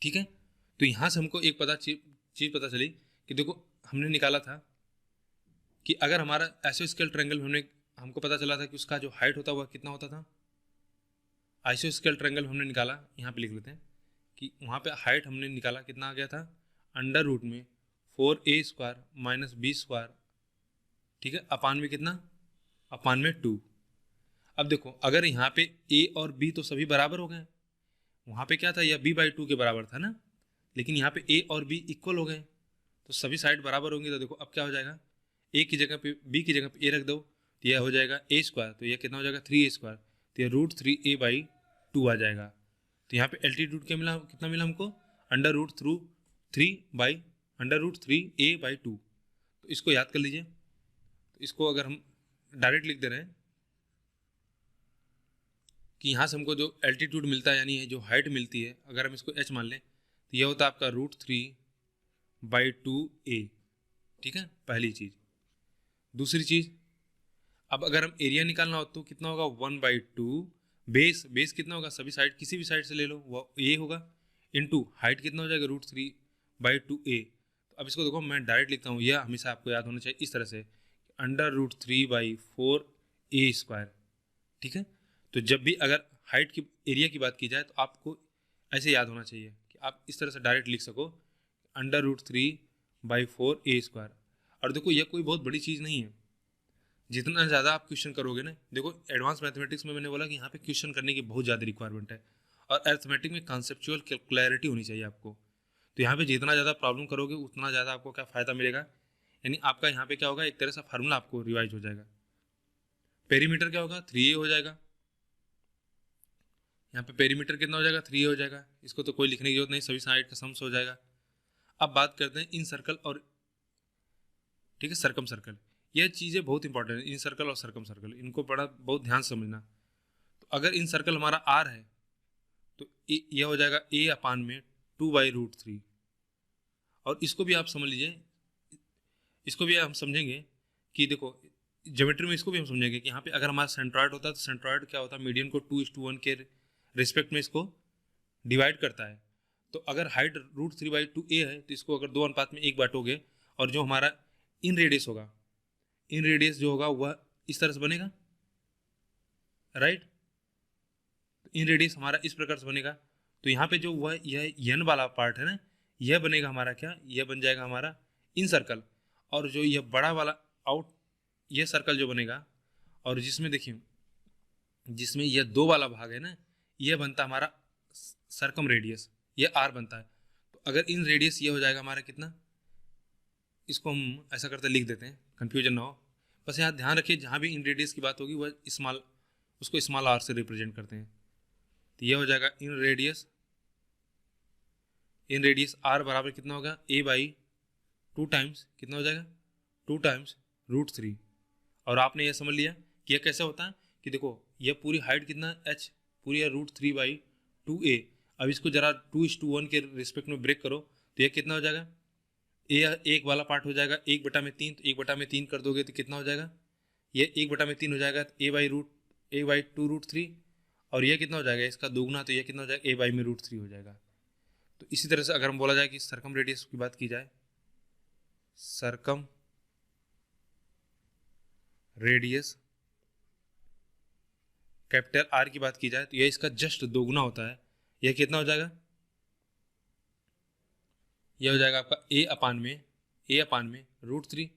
ठीक है, तो यहाँ से हमको एक चीज पता चली कि देखो हमने निकाला था कि अगर हमारा आइसोस्केल ट्रायंगल में हमको पता चला था कि उसका जो हाइट होता हुआ कितना होता था। आइसोस्केल ट्रायंगल हमने निकाला, यहाँ पे लिख लेते हैं कि वहाँ पे हाइट हमने निकाला कितना आ गया था, अंडर रूट में 4a² - b², ठीक है, अपान में कितना, अपान में 2। अब देखो अगर यहाँ पे a और b तो सभी बराबर हो गए, वहाँ पे क्या था, यह b/2 के बराबर था ना, लेकिन यहाँ पे a और b इक्वल हो गए, तो सभी साइड बराबर होंगे। तो देखो अब क्या हो जाएगा, a की जगह पे b की जगह पे a रख दो तो यह हो जाएगा a², तो यह कितना हो जाएगा 3a², तो यह √3a/2 आ जाएगा। तो यहाँ पे एल्टीट्यूड क्या मिला, कितना मिला हमको, √3a/2। तो इसको याद कर लीजिए। तो इसको अगर हम डायरेक्ट लिख दे रहे हैं कि यहाँ से हमको जो एल्टीट्यूड मिलता है यानी जो हाइट मिलती है, अगर हम इसको h मान लें तो यह होता है आपका √3/2a। ठीक है, पहली चीज़। दूसरी चीज़, अब अगर हम एरिया निकालना हो तो कितना होगा, 1/2 बेस कितना होगा, सभी साइड किसी भी साइड से ले लो वो a होगा, इनटू हाइट कितना हो जाएगा, √3/2a। तो अब इसको देखो मैं डायरेक्ट लिखता हूँ, यह हमेशा आपको याद होना चाहिए इस तरह से, √3/4a²। ठीक है, तो जब भी अगर हाइट की एरिया की बात की जाए तो आपको ऐसे याद होना चाहिए कि आप इस तरह से डायरेक्ट लिख सको, √3/4a²। और देखो यह कोई बहुत बड़ी चीज़ नहीं है, जितना ज़्यादा आप क्वेश्चन करोगे ना, देखो एडवांस मैथमेटिक्स में मैंने बोला कि यहाँ पे क्वेश्चन करने की बहुत ज़्यादा रिक्वायरमेंट है, और अर्थमेटिक में कॉन्सेप्चुअल क्लैरिटी होनी चाहिए आपको। तो यहाँ पे जितना ज़्यादा प्रॉब्लम करोगे उतना ज़्यादा आपको क्या फ़ायदा मिलेगा, यानी आपका यहाँ पे क्या होगा, एक तरह से फार्मूला आपको रिवाइज हो जाएगा। पेरीमीटर क्या होगा, 3a हो जाएगा, यहाँ पे पेरीमीटर कितना हो जाएगा, 3a हो जाएगा, इसको तो कोई लिखने की जरूरत नहीं, सभी साइड का सम्स हो जाएगा। अब बात करते हैं इन सर्कल और, ठीक है, सर्कम सर्कल। यह चीज़ें बहुत इंपॉर्टेंट है, इन सर्कल और सर्कम सर्कल, इनको बड़ा बहुत ध्यान से समझना। तो अगर इन सर्कल हमारा r है तो यह हो जाएगा a/2/√3। और इसको भी आप समझ लीजिए, इसको भी हम समझेंगे कि देखो ज्योमेट्री में इसको भी हम समझेंगे कि यहाँ पे अगर हमारा सेंट्रॉइड होता है तो सेंट्रॉइड क्या होता है, मीडियन को 2:1 के रिस्पेक्ट में इसको डिवाइड करता है। तो अगर हाइट √3/2a है तो इसको अगर 2:1 बांटोगे, और जो हमारा इन रेडियस होगा, इन रेडियस जो होगा वह इस तरह से बनेगा, राइट। इन रेडियस हमारा इस प्रकार से बनेगा। तो यहाँ पे जो वह यह यन वाला पार्ट है ना, यह बनेगा हमारा क्या, यह बन जाएगा हमारा इन सर्कल। और जो यह बड़ा वाला आउट यह सर्कल जो बनेगा, और जिसमें देखिए जिसमें यह 2 वाला भाग है ना, यह बनता हमारा सर्कम रेडियस, यह r बनता है। तो अगर इन रेडियस ये हो जाएगा हमारा कितना, इसको हम ऐसा करते लिख देते हैं, कन्फ्यूजन ना हो। बस यहाँ ध्यान रखिए जहाँ भी इन रेडियस की बात होगी वह स्मॉल, उसको स्मॉल r से रिप्रेजेंट करते हैं। तो यह हो जाएगा इन रेडियस r बराबर कितना होगा, a/2 टाइम्स कितना हो जाएगा, 2 टाइम्स √3। और आपने यह समझ लिया कि यह कैसे होता है कि देखो यह पूरी हाइट कितना h पूरी है √3/2a। अब इसको जरा 2:1 के रिस्पेक्ट में ब्रेक करो तो यह कितना हो जाएगा, एक वाला पार्ट हो जाएगा 1/3, तो 1/3 कर दोगे तो कितना हो जाएगा, यह 1/3 हो जाएगा a/2√3। और यह कितना हो जाएगा, इसका दोगुना, तो यह कितना हो जाएगा, a/√3 हो जाएगा। तो इसी तरह से अगर हम बोला जाए कि सर्कम रेडियस की बात की जाए, सर्कम रेडियस कैपिटल R की बात की जाए तो यह इसका जस्ट दोगुना होता है। यह कितना हो जाएगा, यह हो जाएगा आपका a/में √3।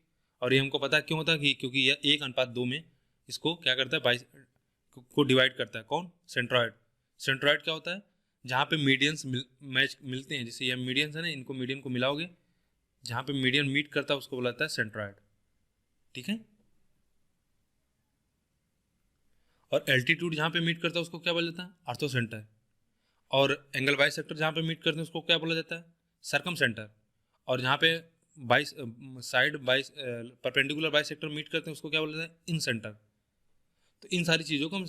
और ये हमको पता है क्यों होता है कि क्योंकि यह 1:2 में इसको क्या करता है, को डिवाइड करता है। कौन, सेंट्रॉइड। सेंट्रॉइड क्या होता है, जहाँ पे मीडियंस मिलते हैं, जैसे ये मीडियंस है ना, इनको मीडियन को मिलाओगे, जहाँ पे मीडियन मीट करता है उसको बोला जाता है सेंट्रॉइड। ठीक है, और एल्टीट्यूड जहाँ पे मीट करता है उसको क्या बोला जाता है? Ortho centre. और एंगल बाइसेक्टर जहाँ पे मीट करते हैं उसको क्या बोला जाता है? सरकम सेंटर। और जहाँ पे बाइस साइड बाइस परपेंडिकुलर बाइसेक्टर मीट करते हैं उसको क्या बोला जाता है? इन सेंटर। तो इन सारी चीज़ों को हम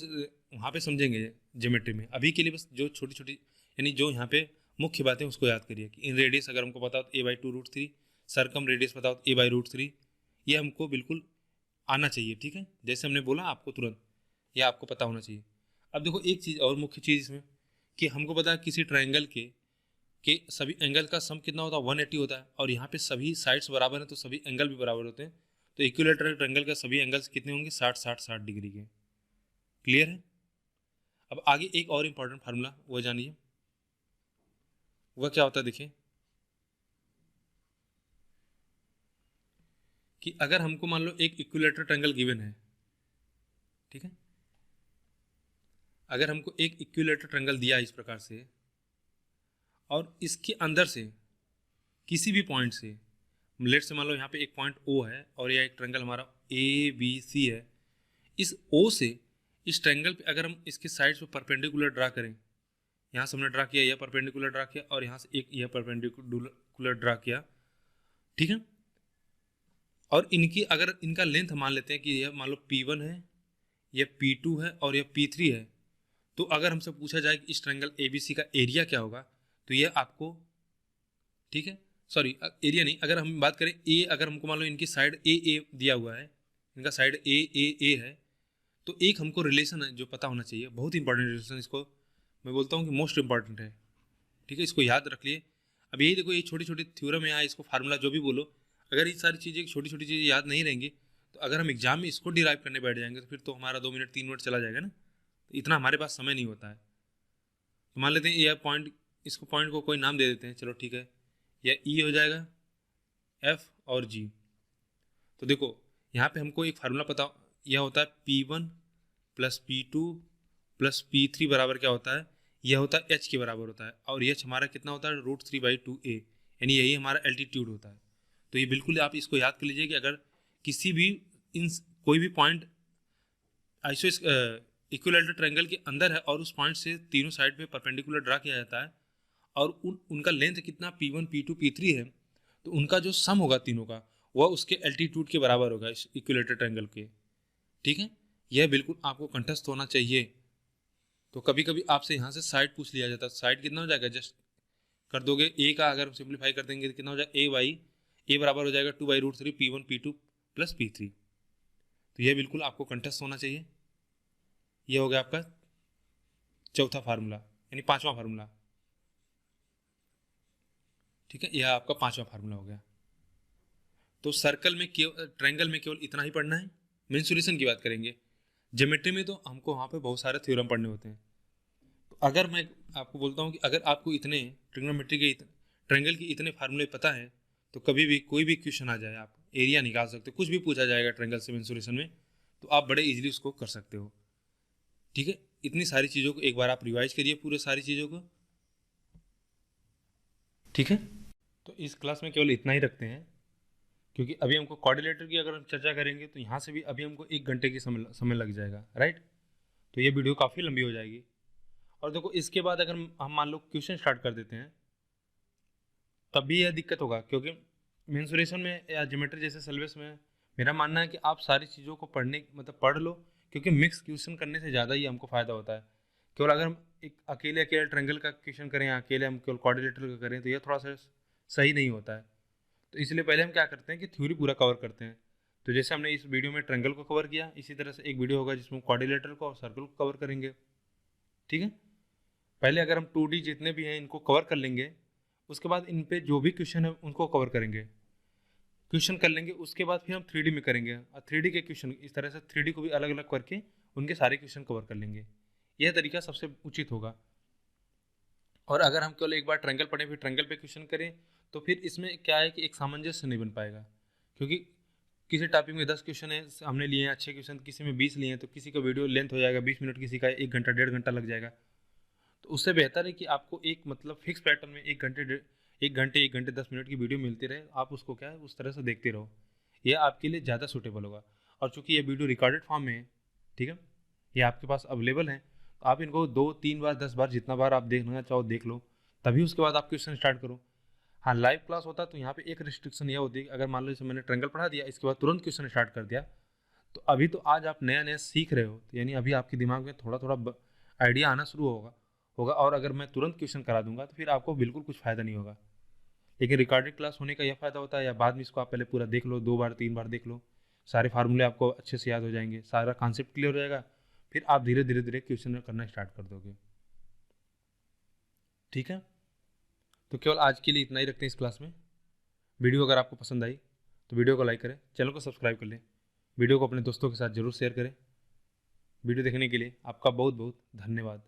वहाँ पे समझेंगे ज्योमेट्री में। अभी के लिए बस जो छोटी छोटी यानी जो यहाँ पे मुख्य बातें उसको याद करिए कि इन रेडियस अगर हमको पता हो तो a/2√3, सरकम रेडियस पता हो तो a/√3, ये हमको बिल्कुल आना चाहिए। ठीक है, जैसे हमने बोला आपको तुरंत यह आपको पता होना चाहिए। अब देखो एक चीज़ और मुख्य चीज़ इसमें कि हमको पता है किसी ट्रायंगल के सभी एंगल का सम कितना होता है? 180 होता है। और यहाँ पे सभी साइड्स बराबर हैं तो सभी एंगल भी बराबर होते हैं। तो इक्विलैटरल ट्रायंगल का सभी एंगल्स कितने होंगे? 60 डिग्री के। क्लियर है? अब आगे एक और इम्पॉर्टेंट फार्मूला वो जानिए, वह क्या होता है? देखिए कि अगर हमको मान लो एक इक्विलैटरल ट्रायंगल गिवन है, ठीक है, अगर हमको एक इक्विलैटरल ट्रायंगल दिया है इस प्रकार से और इसके अंदर से किसी भी पॉइंट से, लेट से मान लो यहाँ पे एक पॉइंट O है और यह एक ट्रायंगल हमारा ABC है, इस O से इस ट्रायंगल पे अगर हम इसके साइड्स पे परपेंडिकुलर ड्रा करें, यहाँ से हमने ड्रा किया, यह परपेंडिकुलर ड्रा किया और यहाँ से एक यह परपेंडिकुलर ड्रा किया, ठीक है, और इनकी अगर इनका लेंथ मान लेते हैं कि यह मान लो P1 है, यह P2 है और यह P3 है, तो अगर हमसे पूछा जाए कि इस ट्रायंगल ABC का एरिया क्या होगा तो यह आपको, ठीक है, सॉरी एरिया नहीं, अगर हम बात करें ए, अगर हमको मान लो इनकी साइड ए दिया हुआ है, इनका साइड ए है, तो एक हमको रिलेशन है जो पता होना चाहिए, बहुत इंपॉर्टेंट रिलेशन, इसको मैं बोलता हूँ कि मोस्ट इंपॉर्टेंट है। ठीक है, इसको याद रख लिए। अब यही देखो, ये छोटी छोटी थ्योरम है या इसको फार्मूला जो भी बोलो, अगर ये सारी चीज़ें छोटी छोटी चीज़ें याद नहीं रहेंगी तो अगर हम एग्जाम में इसको डिराइव करने बैठ जाएंगे तो फिर तो हमारा 2 मिनट 3 मिनट चला जाएगा ना, तो इतना हमारे पास समय नहीं होता है। तो मान लेते हैं यह पॉइंट, इसको पॉइंट को कोई नाम दे देते हैं, चलो ठीक है, यह ई हो जाएगा, एफ और जी। तो देखो यहाँ पे हमको एक फार्मूला पता, यह होता है P1 plus P2 plus P3 बराबर क्या होता है? यह होता है h के बराबर होता है, और h हमारा कितना होता है? √3/2a, यानी यही हमारा एल्टीट्यूड होता है। तो ये बिल्कुल आप इसको याद कर लीजिए कि अगर किसी भी इन कोई भी पॉइंट आइसो इक्विलैटरल ट्रायंगल के अंदर है और उस पॉइंट से तीनों साइड पे परपेंडिकुलर ड्रा किया जाता है और उनका लेंथ कितना P1 P2 P3 है, तो उनका जो सम होगा तीनों का वह उसके एल्टीट्यूड के बराबर होगा इस इक्विलैटरल ट्रायंगल के। ठीक है, यह बिल्कुल आपको कंठस्थ होना चाहिए। तो कभी कभी आपसे यहाँ से साइड पूछ लिया जाता है, साइड कितना हो जाएगा? जस्ट कर दोगे ए का, अगर सिंप्लीफाई कर देंगे तो कितना हो जाएगा? ए बराबर हो जाएगा 2/√3 P1 P2 प्लस P3। तो यह बिल्कुल आपको कंठस्थ होना चाहिए। यह हो गया आपका चौथा फार्मूला, यानी पांचवा फार्मूला। ठीक है, यह आपका पांचवा फार्मूला हो गया। तो सर्कल में ट्रायंगल में केवल इतना ही पढ़ना है। मेंसुरेशन की बात करेंगे, ज्योमेट्री में तो हमको वहाँ पे बहुत सारे थ्योरम पढ़ने होते हैं। तो अगर मैं आपको बोलता हूँ कि अगर आपको इतने ट्रिग्नोमेट्री के ट्रायंगल के इतने फार्मूले पता है तो कभी भी कोई भी क्वेश्चन आ जाए आप एरिया निकाल सकते हो, कुछ भी पूछा जाएगा ट्रायंगल से मेंसुरेशन में तो आप बड़े इजीली उसको कर सकते हो। ठीक है, इतनी सारी चीज़ों को एक बार आप रिवाइज करिए, पूरे सारी चीज़ों को। ठीक है, तो इस क्लास में केवल इतना ही रखते हैं, क्योंकि अभी हमको कोऑर्डिनेटर की अगर हम चर्चा करेंगे तो यहाँ से भी अभी हमको 1 घंटे की समय लग जाएगा, राइट। तो ये वीडियो काफ़ी लंबी हो जाएगी। और देखो इसके बाद अगर हम मान लो क्वेश्चन स्टार्ट कर देते हैं तब भी यह दिक्कत होगा, क्योंकि मेंसुरेशन में या ज्योमेट्री जैसे सिलेबस में मेरा मानना है कि आप सारी चीज़ों को पढ़ लो, क्योंकि मिक्स क्वेश्चन करने से ज़्यादा ही हमको फ़ायदा होता है। केवल अगर हम एक अकेले ट्रायंगल का क्वेश्चन करें या अकेले हम केवल कोऑर्डिनेटर का करें तो यह थोड़ा सा सही नहीं होता है। तो इसलिए पहले हम क्या करते हैं कि थ्योरी पूरा कवर करते हैं। तो जैसे हमने इस वीडियो में ट्रायंगल को कवर किया, इसी तरह से एक वीडियो होगा जिसमें कोऑर्डिनेटर को और सर्कल को कवर करेंगे। ठीक है, पहले अगर हम 2D जितने भी हैं इनको कवर कर लेंगे, उसके बाद इन पे जो भी क्वेश्चन है उनको कवर करेंगे, क्वेश्चन कर लेंगे, उसके बाद फिर हम 3D में करेंगे और 3D के क्वेश्चन इस तरह से 3D को भी अलग अलग करके उनके सारे क्वेश्चन कवर कर लेंगे। यह तरीका सबसे उचित होगा। और अगर हम केवल एक बार ट्रायंगल पढ़ें फिर ट्रायंगल पे क्वेश्चन करें तो फिर इसमें क्या है कि एक सामंजस्य नहीं बन पाएगा, क्योंकि किसी टॉपिक में 10 क्वेश्चन है हमने लिए हैं अच्छे क्वेश्चन, किसी में 20 लिए हैं, तो किसी का वीडियो लेंथ हो जाएगा 20 मिनट, किसी का 1 घंटा 1.5 घंटा लग जाएगा। तो उससे बेहतर है कि आपको एक फिक्स पैटर्न में 1 घंटे 10 मिनट की वीडियो मिलती रहे, आप उसको क्या है उस तरह से देखते रहो, यह आपके लिए ज़्यादा सूटेबल होगा। और चूंकि ये वीडियो रिकॉर्डेड फॉर्म में है, ठीक है, ये आपके पास अवेलेबल हैं, तो आप इनको 2-3 बार 10 बार जितना बार आप देखना चाहो देख लो, तभी उसके बाद आप क्वेश्चन स्टार्ट करो। हाँ, लाइव क्लास होता है तो यहाँ पे एक रिस्ट्रिक्शन ये होती है कि अगर मान लो जैसे मैंने ट्रायंगल पढ़ा दिया, इसके बाद तुरंत क्वेश्चन स्टार्ट कर दिया, तो अभी तो आज आप नया नया सीख रहे हो, तो यानी अभी आपके दिमाग में थोड़ा थोड़ा आइडिया आना शुरू होगा होगा और अगर मैं तुरंत क्वेश्चन करा दूंगा तो फिर आपको बिल्कुल कुछ फ़ायदा नहीं होगा। लेकिन रिकॉर्डेड क्लास होने का यह फ़ायदा होता है, या बाद में इसको आप पहले पूरा देख लो, 2 बार 3 बार देख लो, सारे फार्मूले आपको अच्छे से याद हो जाएंगे, सारा कॉन्सेप्ट क्लियर हो जाएगा, फिर आप धीरे धीरे धीरे क्वेश्चन करना स्टार्ट कर दोगे। ठीक है, तो केवल आज के लिए इतना ही रखते हैं इस क्लास में। वीडियो अगर आपको पसंद आई तो वीडियो को लाइक करें, चैनल को सब्सक्राइब कर लें, वीडियो को अपने दोस्तों के साथ जरूर शेयर करें। वीडियो देखने के लिए आपका बहुत बहुत धन्यवाद।